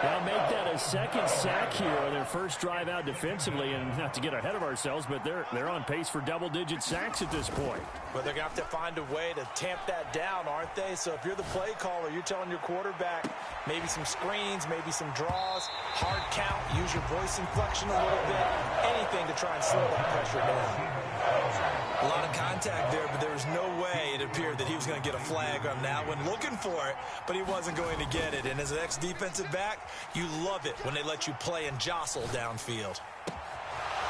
Now make that a 2nd sack here on their first drive out defensively, and not to get ahead of ourselves, but they're on pace for double-digit sacks at this point. But they're going to have to find a way to tamp that down, aren't they? So if you're the play caller, you're telling your quarterback maybe some screens, maybe some draws, hard count, use your voice inflection a little bit, anything to try and slow that pressure down. A lot of contact there, but there was no way it appeared that he was going to get a flag on that one. Looking for it, but he wasn't going to get it. And as an ex-defensive back, you love it when they let you play and jostle downfield.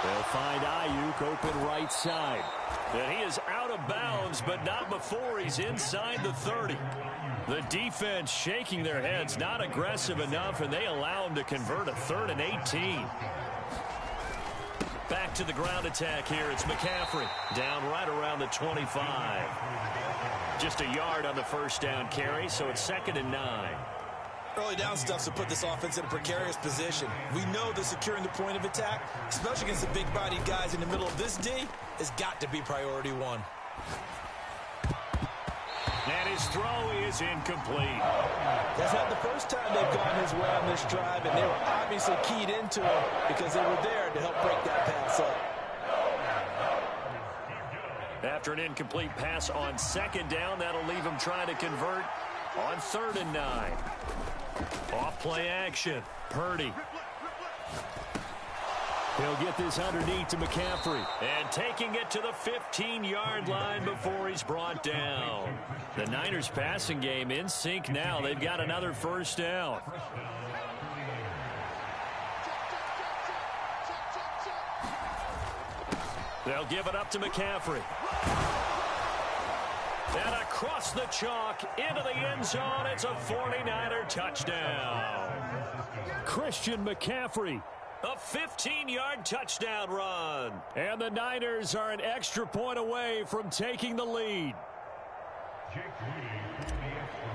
They'll find Ayuk open right side. And he is out of bounds, but not before he's inside the 30. The defense shaking their heads, not aggressive enough, and they allow him to convert a 3rd and 18. Back to the ground attack here. It's McCaffrey down right around the 25. Just a yard on the first down carry, so it's 2nd and 9. Early down stuff to put this offense in a precarious position. We know that securing the point of attack, especially against the big-bodied guys in the middle of this D, has got to be priority 1. And his throw is incomplete. That's not the first time they've gone his way on this drive, and they were obviously keyed into it because they were there to help break that pass up. After an incomplete pass on 2nd down, that'll leave him trying to convert on 3rd and 9. Off play action. Purdy. He'll get this underneath to McCaffrey. And taking it to the 15-yard line before he's brought down. The Niners passing game in sync now. They've got another first down. They'll give it up to McCaffrey. And across the chalk into the end zone. It's a 49er touchdown. Christian McCaffrey. A 15-yard touchdown run. And the Niners are an extra point away from taking the lead.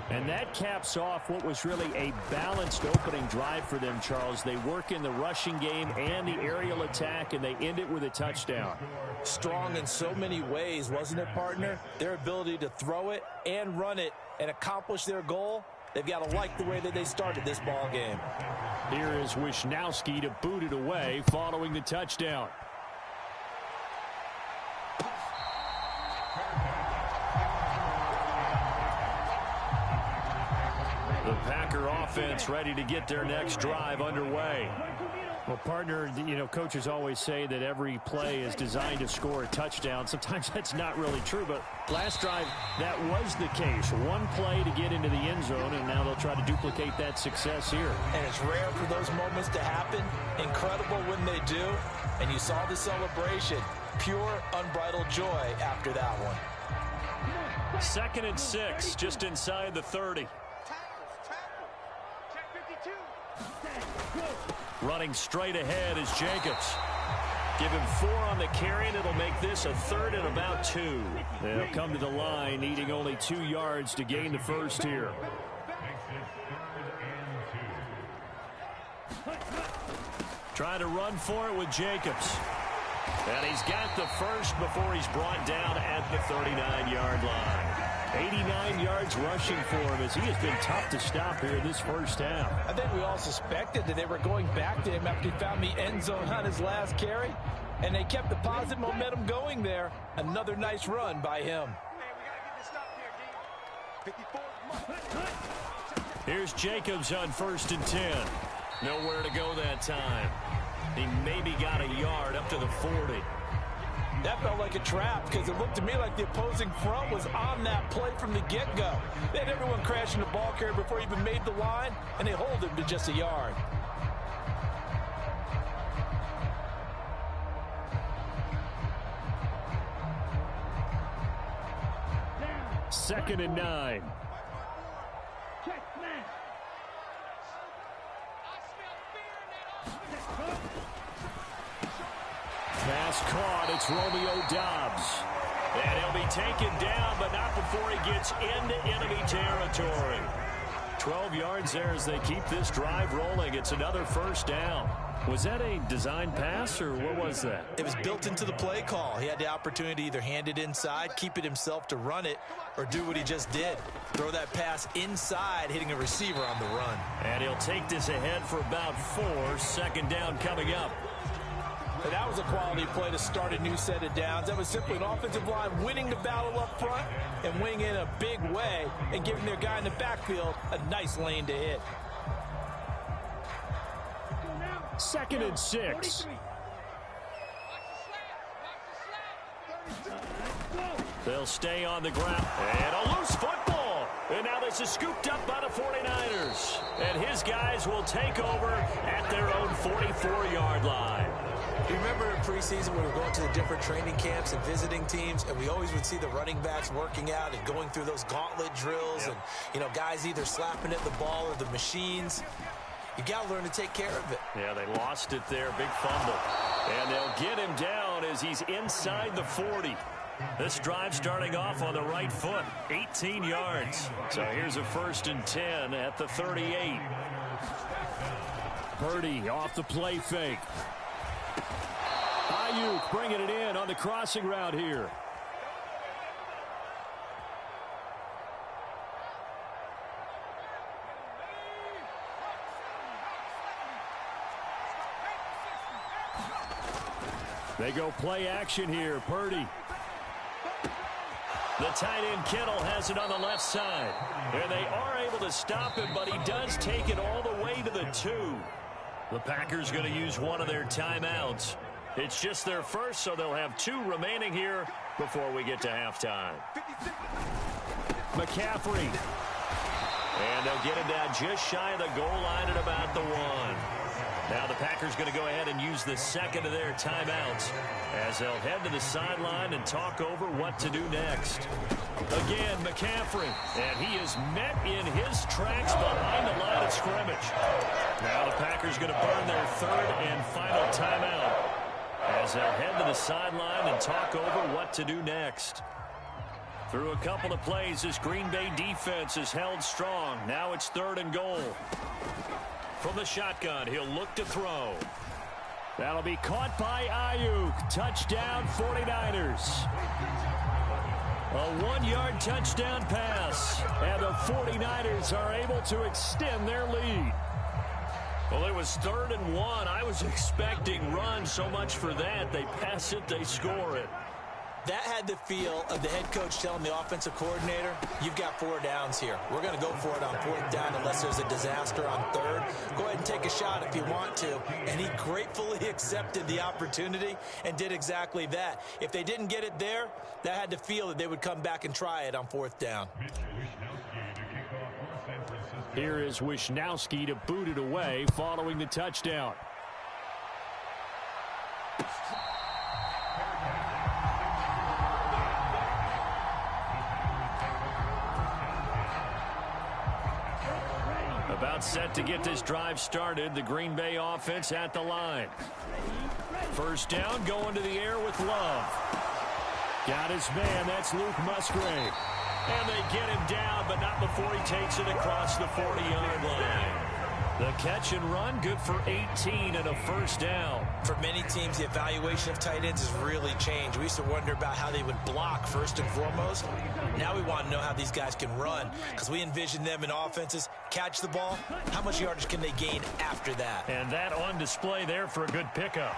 And that caps off what was really a balanced opening drive for them, Charles. They work in the rushing game and the aerial attack, and they end it with a touchdown. Strong in so many ways, wasn't it, partner? Their ability to throw it and run it and accomplish their goal, they've got to like the way that they started this ball game. Here is Wisnowski to boot it away following the touchdown. The Packer offense ready to get their next drive underway. Well, partner, you know, coaches always say that every play is designed to score a touchdown. Sometimes that's not really true, but last drive, that was the case. One play to get into the end zone, and now they'll try to duplicate that success here. And it's rare for those moments to happen. Incredible when they do. And you saw the celebration. Pure, unbridled joy after that one. 2nd and 6, just inside the 30. Running straight ahead is Jacobs. Give him 4 on the carry, and it'll make this a 3rd and about 2. They'll come to the line, needing only 2 yards to gain the first here. Trying to run for it with Jacobs. And he's got the first before he's brought down at the 39-yard line. 89 yards rushing for him as he has been tough to stop here in this first half. I think we all suspected that they were going back to him after he found the end zone on his last carry, and they kept the positive momentum going there. Another nice run by him. Here's Jacobs on 1st and 10. Nowhere to go that time. He maybe got a yard up to the 40. That felt like a trap because it looked to me like the opposing front was on that play from the get-go. They had everyone crashing the ball carrier before he even made the line, and they hold him to just a yard. Second and 9. Pass caught. It's Romeo Doubs. And he'll be taken down, but not before he gets into enemy territory. 12 yards there as they keep this drive rolling. It's another first down. Was that a design pass, or what was that? It was built into the play call. He had the opportunity to either hand it inside, keep it himself to run it, or do what he just did. Throw that pass inside, hitting a receiver on the run. And he'll take this ahead for about 4. 2nd down coming up. And that was a quality play to start a new set of downs. That was simply an offensive line winning the battle up front and winning in a big way and giving their guy in the backfield a nice lane to hit. 2nd and 6. They'll stay on the ground. And a loose football. And now this is scooped up by the 49ers. And his guys will take over at their own 44-yard line. You remember in preseason we were going to the different training camps and visiting teams, and we always would see the running backs working out and going through those gauntlet drills, and, you know, guys either slapping at the ball or the machines. You got to learn to take care of it. Yeah, they lost it there. Big fumble. And they'll get him down as he's inside the 40. This drive starting off on the right foot. 18 yards. So here's a 1st and 10 at the 38. Purdy off the play fake. Ayuk bringing it in on the crossing route here. They go play action here. Purdy. The tight end Kittle has it on the left side. And they are able to stop him, but he does take it all the way to the 2. The Packers going to use one of their timeouts. It's just their first, so they'll have 2 remaining here before we get to halftime. McCaffrey. And they'll get him down just shy of the goal line at about the 1. Now the Packers going to go ahead and use the second of their timeouts as they'll head to the sideline and talk over what to do next. Again, McCaffrey, and he is met in his tracks behind the line of scrimmage. Now the Packers going to burn their 3rd and final timeout as they'll head to the sideline and talk over what to do next. Through a couple of plays, this Green Bay defense is held strong. Now it's 3rd and goal. From the shotgun, he'll look to throw. That'll be caught by Ayuk. Touchdown, 49ers. A 1-yard touchdown pass. And the 49ers are able to extend their lead. Well, it was 3rd and 1. I was expecting run, so much for that. They pass it, they score it. That had the feel of the head coach telling the offensive coordinator, you've got 4 downs here. We're going to go for it on 4th down unless there's a disaster on 3rd. Go ahead and take a shot if you want to. And he gratefully accepted the opportunity and did exactly that. If they didn't get it there, that had the feel that they would come back and try it on 4th down. Here is Wisnowski to boot it away following the touchdown. About set to get this drive started. The Green Bay offense at the line. 1st down, going to the air with Love. Got his man. That's Luke Musgrave. And they get him down, but not before he takes it across the 40-yard line. The catch and run, good for 18 and a 1st down. For many teams, the evaluation of tight ends has really changed. We used to wonder about how they would block first and foremost. Now we want to know how these guys can run, because we envision them in offenses catch the ball. How much yardage can they gain after that? And that on display there for a good pickup.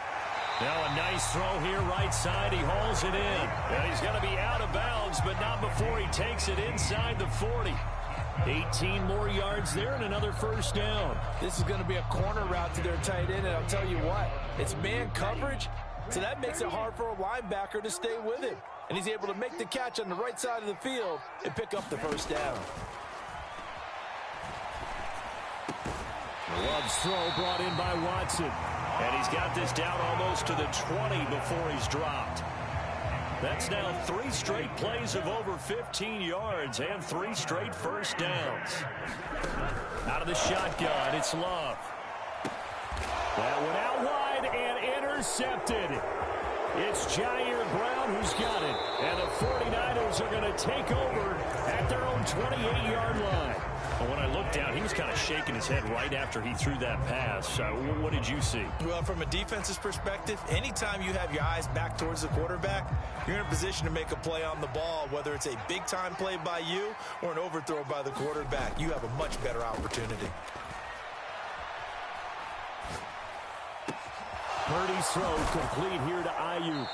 Now a nice throw here right side. He hauls it in. And he's going to be out of bounds, but not before he takes it inside the 40. 18 more yards there and another 1st down. This is going to be a corner route to their tight end, and I'll tell you what, it's man coverage, so that makes it hard for a linebacker to stay with him. And he's able to make the catch on the right side of the field and pick up the 1st down. Love's throw brought in by Watson. And he's got this down almost to the 20 before he's dropped. That's now 3 straight plays of over 15 yards and 3 straight 1st downs. Out of the shotgun, it's Love. That went out wide and intercepted. It's Jair Brown who's got it. And the 49ers are going to take over at their own 28-yard line. Well, when I looked down, he was kind of shaking his head right after he threw that pass. What did you see? Well, from a defense's perspective, anytime you have your eyes back towards the quarterback, you're in a position to make a play on the ball, whether it's a big-time play by you or an overthrow by the quarterback. You have a much better opportunity. Purdy's throw complete here to Ayuk.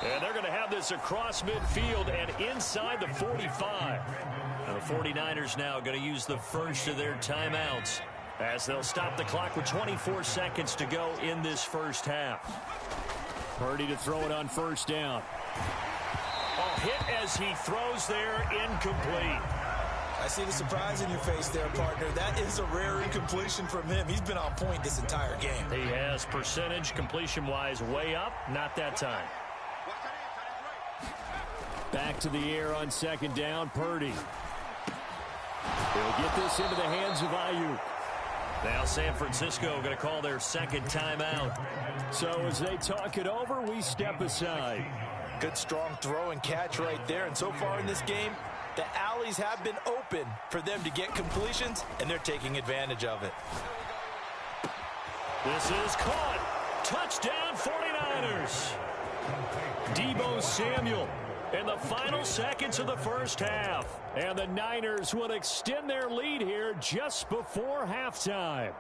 And they're going to have this across midfield and inside the 45. Now the 49ers now going to use the first of their timeouts as they'll stop the clock with 24 seconds to go in this 1st half. Purdy to throw it on 1st down. A hit as he throws there, incomplete. I see the surprise in your face there, partner. That is a rare incompletion from him. He's been on point this entire game. He has percentage completion-wise way up, not that time. Back to the air on 2nd down, Purdy. He'll get this into the hands of Ayuk. Now San Francisco going to call their 2nd timeout. So as they talk it over, we step aside. Good strong throw and catch right there. And so far in this game, the alleys have been open for them to get completions, and they're taking advantage of it. This is caught. Touchdown 49ers. Deebo Samuel in the final seconds of the 1st half. And the Niners will extend their lead here just before halftime.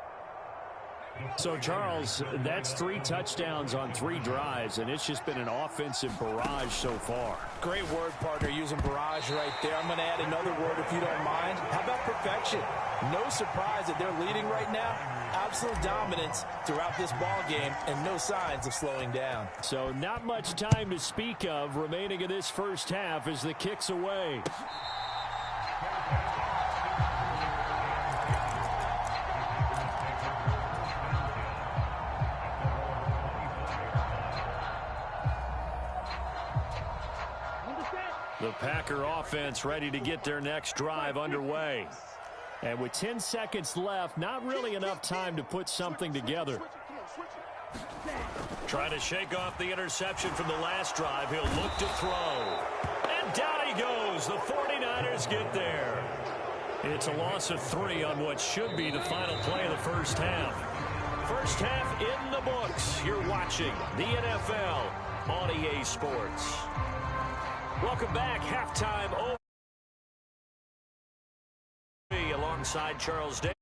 So, Charles, that's 3 touchdowns on 3 drives, and it's just been an offensive barrage so far. Great word, partner, using barrage right there. I'm going to add another word if you don't mind. How about perfection? No surprise that they're leading right now. Absolute dominance throughout this ball game and no signs of slowing down. So not much time to speak of remaining in this first half as the kick's away. The Packer offense ready to get their next drive underway. And with 10 seconds left, not really enough time to put something together. Trying to shake off the interception from the last drive. He'll look to throw. And down he goes. The 49ers get there. It's a loss of 3 on what should be the final play of the first half. First half in the books. You're watching the NFL on EA Sports. Welcome back. Halftime over. Alongside Charles Day.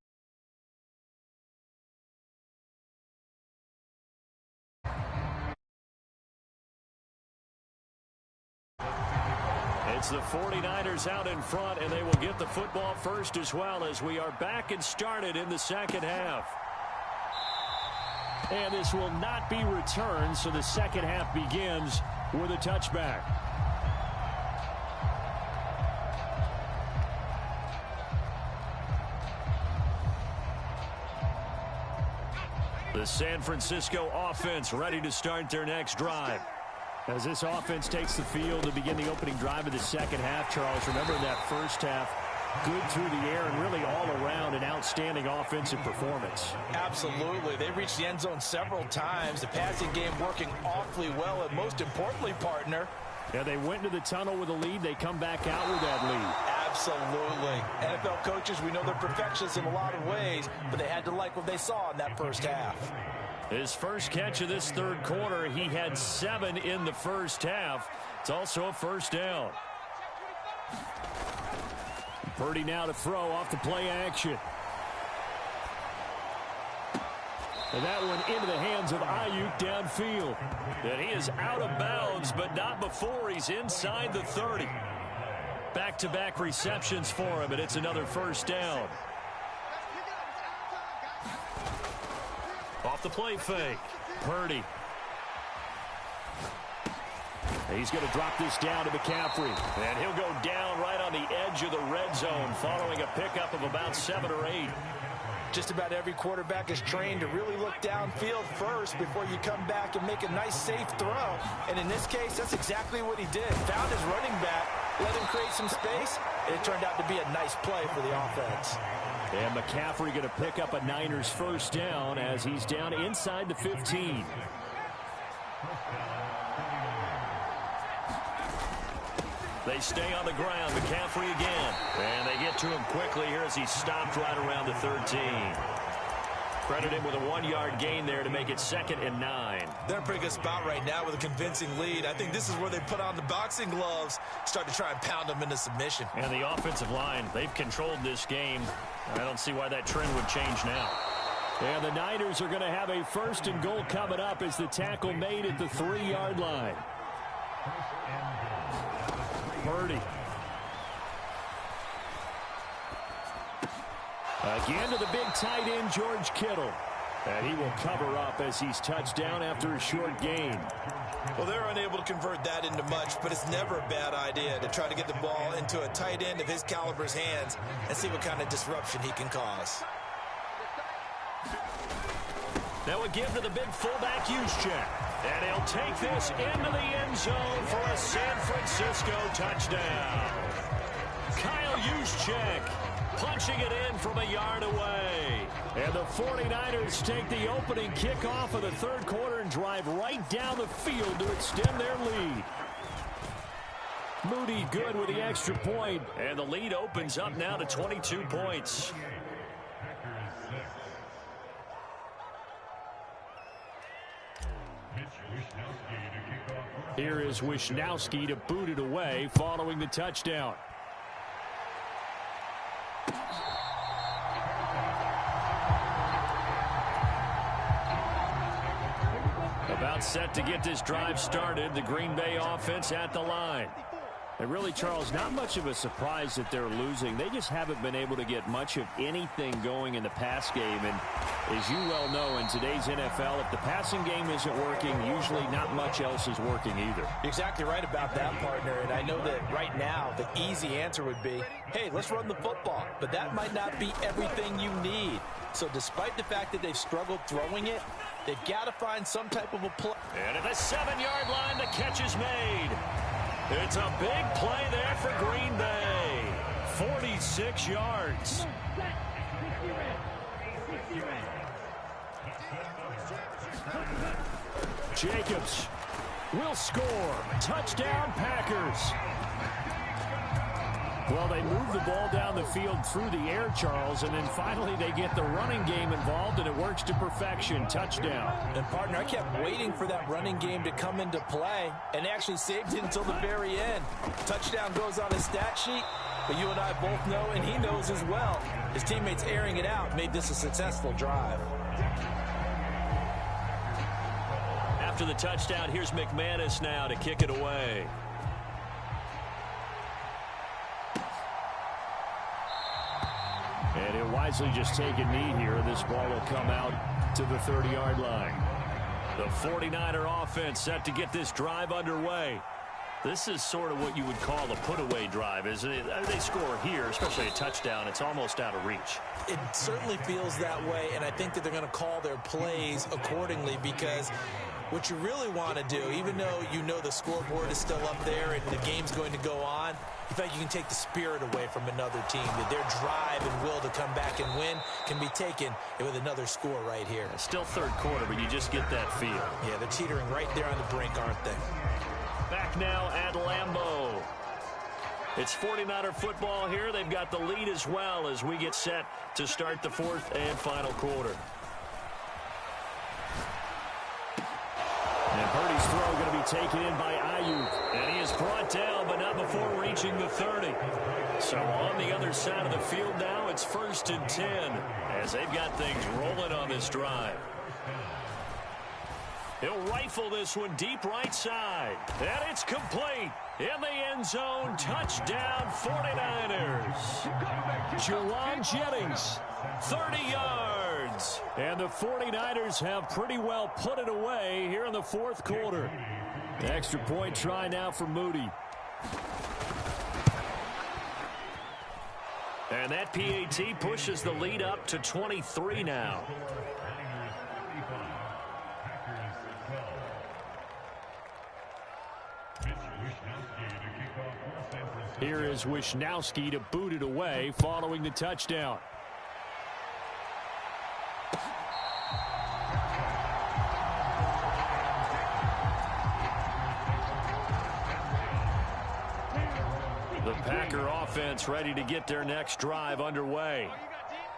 It's the 49ers out in front, and they will get the football first as well as we are back and started in the second half. And this will not be returned, so the second half begins with a touchback. The San Francisco offense ready to start their next drive. As this offense takes the field to begin the opening drive of the second half, Charles, remember that first half, good through the air and really all around an outstanding offensive performance. Absolutely. They reached the end zone several times. The passing game working awfully well, and most importantly, partner. Yeah, they went into the tunnel with a lead. They come back out with that lead. Absolutely. NFL coaches, we know they're perfectionists in a lot of ways, but they had to like what they saw in that first half. His first catch of this third quarter, he had 7 in the first half. It's also a first down. Purdy now to throw off the play action. And that one into the hands of Ayuk downfield. And he is out of bounds, but not before he's inside the 30. Back-to-back receptions for him, and it's another first down. Off the play fake. Purdy. He's going to drop this down to McCaffrey. And he'll go down right on the edge of the red zone following a pickup of about 7 or 8. Just about every quarterback is trained to really look downfield first before you come back and make a nice, safe throw. And in this case, that's exactly what he did. Found his running back, let him create some space, and it turned out to be a nice play for the offense. And McCaffrey going to pick up a Niners first down as he's down inside the 15. They stay on the ground. McCaffrey again. And they get to him quickly here as he stopped right around the 13. Credit him with a 1-yard gain there to make it 2nd and 9. They're in a pretty good spot right now with a convincing lead. I think this is where they put on the boxing gloves, start to try and pound them into submission. And the offensive line, they've controlled this game. I don't see why that trend would change now. And the Niners are going to have a 1st and goal coming up as the tackle made at the 3-yard line. Purdy. Again to the big tight end, George Kittle. And he will cover up as he's touched down after a short gain. Well, they're unable to convert that into much, but it's never a bad idea to try to get the ball into a tight end of his caliber's hands and see what kind of disruption he can cause. Now a give to the big fullback Juszczyk. And he'll take this into the end zone for a San Francisco touchdown. Kyle Juszczyk punching it in from a yard away. And the 49ers take the opening kickoff of the third quarter and drive right down the field to extend their lead. Moody good with the extra point. And the lead opens up now to 22 points. Here is Wisnowski to boot it away following the touchdown. About set to get this drive started. The Green Bay offense at the line. And really, Charles, not much of a surprise that they're losing. They just haven't been able to get much of anything going in the pass game. And as you well know, in today's NFL, if the passing game isn't working, usually not much else is working either. You're exactly right about that, partner. And I know that right now the easy answer would be, hey, let's run the football. But that might not be everything you need. So despite the fact that they've struggled throwing it, they've got to find some type of a play. And at the 7-yard line, the catch is made. It's a big play there for Green Bay. 46 yards. Jacobs will score. Touchdown, Packers. Well, they move the ball down the field through the air, Charles, and then finally they get the running game involved, and it works to perfection. Touchdown. And, partner, I kept waiting for that running game to come into play, and they actually saved it until the very end. Touchdown goes on his stat sheet, but you and I both know, and he knows as well, his teammates airing it out made this a successful drive. After the touchdown, here's McManus now to kick it away. And he'll wisely just take a knee here. This ball will come out to the 30-yard line. The 49er offense set to get this drive underway. This is sort of what you would call a put-away drive, isn't it? They score here, especially a touchdown. It's almost out of reach. It certainly feels that way, and I think that they're going to call their plays accordingly, because what you really want to do, even though you know the scoreboard is still up there and the game's going to go on, you feel like you can take the spirit away from another team, that their drive and will to come back and win can be taken with another score right here. It's still third quarter, but you just get that feel. Yeah, they're teetering right there on the brink, aren't they? Back now at Lambeau. It's 49er football here. They've got the lead as well as we get set to start the fourth and final quarter. And Purdy's throw going to be taken in by Ayuk. And he is brought down, but not before reaching the 30. So on the other side of the field now, it's 1st and 10 as they've got things rolling on this drive. He'll rifle this one deep right side. And it's complete. In the end zone, touchdown 49ers. Jawan Jennings, 30 yards. And the 49ers have pretty well put it away here in the fourth quarter. The extra point try now for Moody. And that PAT pushes the lead up to 23 now. Here is Wisnowski to boot it away following the touchdown. The Packer offense ready to get their next drive underway.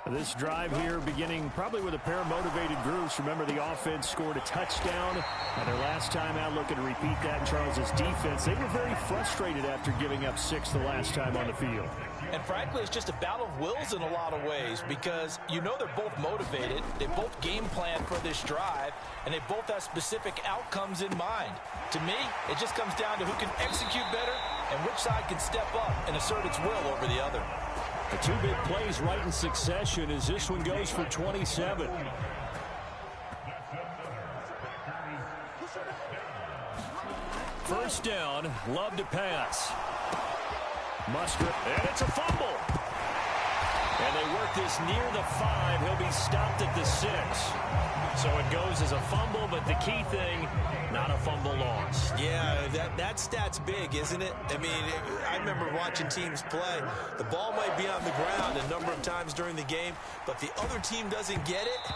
This drive here beginning probably with a pair of motivated groups. Remember, the offense scored a touchdown on their last time out. Looking to repeat that in Charles's defense. They were very frustrated after giving up 6 the last time on the field. And frankly, it's just a battle of wills in a lot of ways, because you know they're both motivated. They both game plan for this drive, and they both have specific outcomes in mind. To me, it just comes down to who can execute better and which side can step up and assert its will over the other. The two big plays right in succession as this one goes for 27. First down, Love to pass. Muskett. And it's a fumble. And they work this near the 5. He'll be stopped at the 6. So it goes as a fumble, but the key thing, not a fumble loss. Yeah, that stat's big, isn't it? I mean, I remember watching teams play. The ball might be on the ground a number of times during the game, but the other team doesn't get it.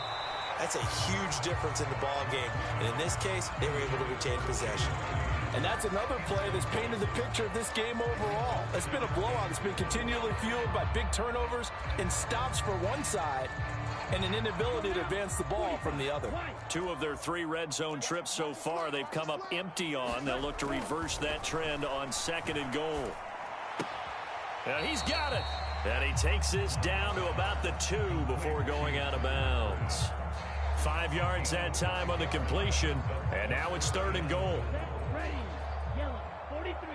That's a huge difference in the ball game. And in this case, they were able to retain possession. And that's another play that's painted the picture of this game overall. It's been a blowout. It's been continually fueled by big turnovers and stops for one side and an inability to advance the ball from the other. 2 of their 3 red zone trips so far they've come up empty on. They'll look to reverse that trend on 2nd and goal. And he's got it. And he takes this down to about the 2 before going out of bounds. 5 yards that time on the completion. And now it's 3rd and goal. Ready, yellow, 43.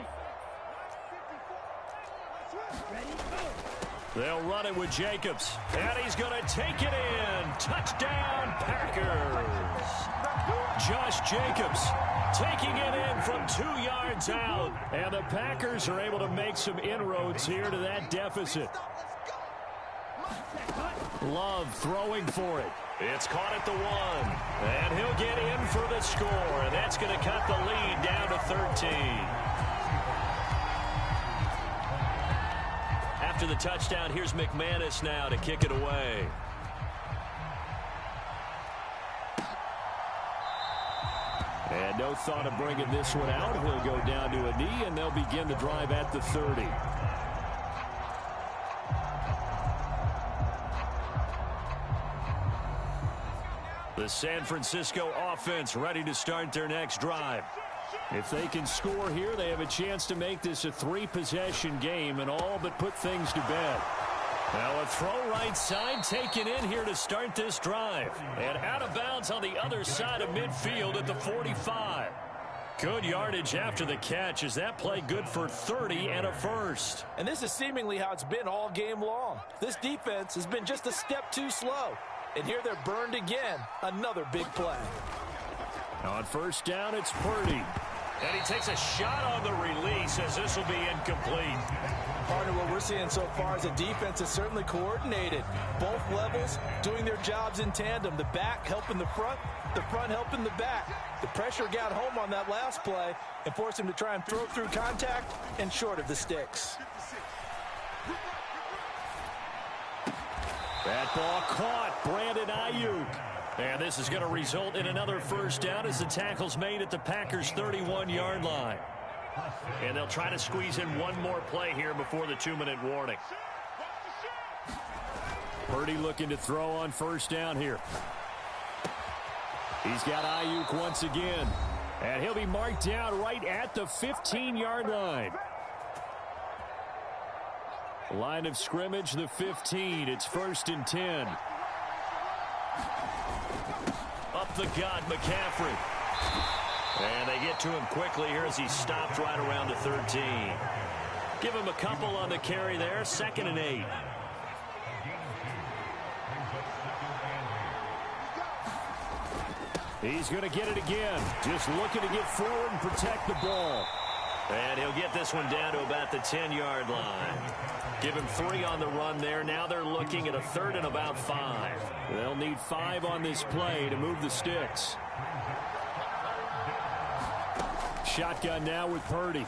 Ready, go. They'll run it with Jacobs. And he's going to take it in. Touchdown, Packers. Josh Jacobs taking it in from 2 yards out. And the Packers are able to make some inroads here to that deficit. Love throwing for it. It's caught at the 1. And he'll get in for the score. And that's going to cut the lead down to 13. After the touchdown, here's McManus now to kick it away. And no thought of bringing this one out. He'll go down to a knee, and they'll begin the drive at the 30. The San Francisco offense ready to start their next drive. If they can score here, they have a chance to make this a 3-possession game and all but put things to bed. Now a throw right side taken in here to start this drive. And out of bounds on the other side of midfield at the 45. Good yardage after the catch. Is that play good for 30 and a first? And this is seemingly how it's been all game long. This defense has been just a step too slow. And here they're burned again. Another big play. On first down, it's Purdy. And he takes a shot on the release as this will be incomplete. Partner, what we're seeing so far is a defense is certainly coordinated. Both levels doing their jobs in tandem. The back helping the front helping the back. The pressure got home on that last play and forced him to try and throw through contact and short of the sticks. That ball caught. Brandon Ayuk. And this is going to result in another first down as the tackle's made at the Packers' 31-yard line. And they'll try to squeeze in one more play here before the 2-minute warning. Purdy looking to throw on first down here. He's got Ayuk once again. And he'll be marked down right at the 15-yard line. Line of scrimmage, the 15. It's 1st and 10. Up the gut, McCaffrey. And they get to him quickly here as he stopped right around the 13. Give him a couple on the carry there. 2nd and 8. He's going to get it again. Just looking to get forward and protect the ball. And he'll get this one down to about the 10-yard line. Give him 3 on the run there. Now they're looking at a 3rd and about 5. They'll need 5 on this play to move the sticks. Shotgun now with Purdy.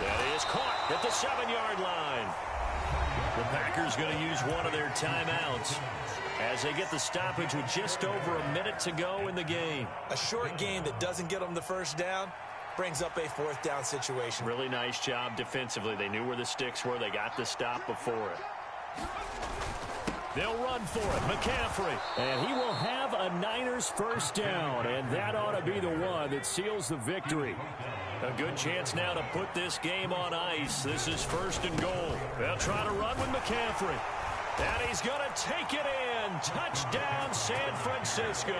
That is caught at the 7-yard line. The Packers going to use one of their timeouts as they get the stoppage with just over a minute to go in the game. A short game that doesn't get them the first down brings up a 4th down situation. Really nice job defensively. They knew where the sticks were. They got the stop before it. They'll run for it. McCaffrey. And he will have a Niners first down. And that ought to be the one that seals the victory. A good chance now to put this game on ice. This is 1st and goal. They'll try to run with McCaffrey. And he's going to take it in. Touchdown, San Francisco.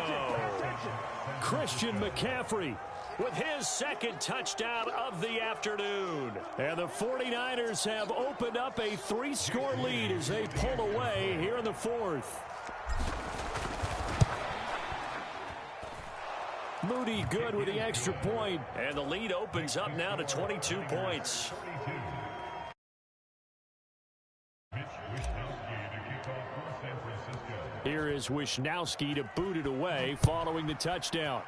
Christian McCaffrey with his 2nd touchdown of the afternoon. And the 49ers have opened up a 3-score lead as they pull away here in the 4th. Moody good with the extra point. And the lead opens up now to 22 points. Here is Wisnowski to boot it away following the touchdown.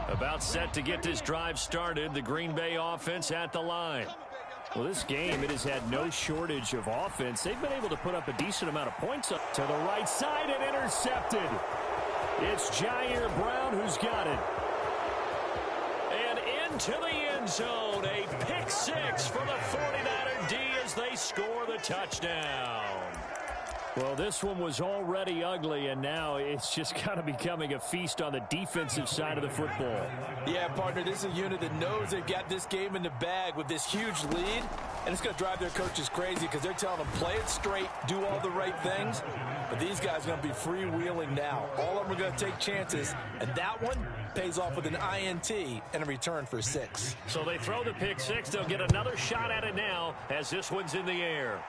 About set to get this drive started. The Green Bay offense at the line. Well, this game, it has had no shortage of offense. They've been able to put up a decent amount of points up to the right side and intercepted. It's Jair Brown who's got it. And into the end zone. A pick six for the 49er D as they score the touchdown. Well, this one was already ugly, and now it's just kind of becoming a feast on the defensive side of the football. Yeah, partner, this is a unit that knows they've got this game in the bag with this huge lead, and it's going to drive their coaches crazy because they're telling them play it straight, do all the right things, but these guys are going to be freewheeling now. All of them are going to take chances, and that one pays off with an INT and a return for 6. So they throw the pick six. They'll get another shot at it now as this one's in the air.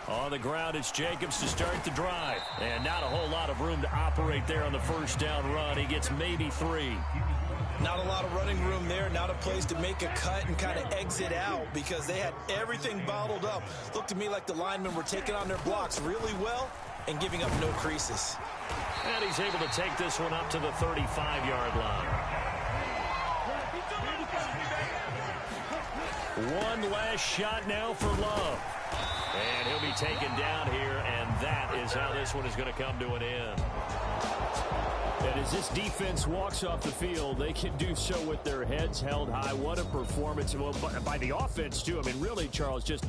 On the ground, it's Jacobs to start the drive. And not a whole lot of room to operate there on the first down run. He gets maybe 3. Not a lot of running room there, not a place to make a cut and kind of exit out because they had everything bottled up. Looked to me like the linemen were taking on their blocks really well and giving up no creases. And he's able to take this one up to the 35-yard line. One last shot now for Love. And he'll be taken down here, and that is how this one is going to come to an end. And as this defense walks off the field, they can do so with their heads held high. What a performance. Well, by the offense, too. I mean, really, Charles, just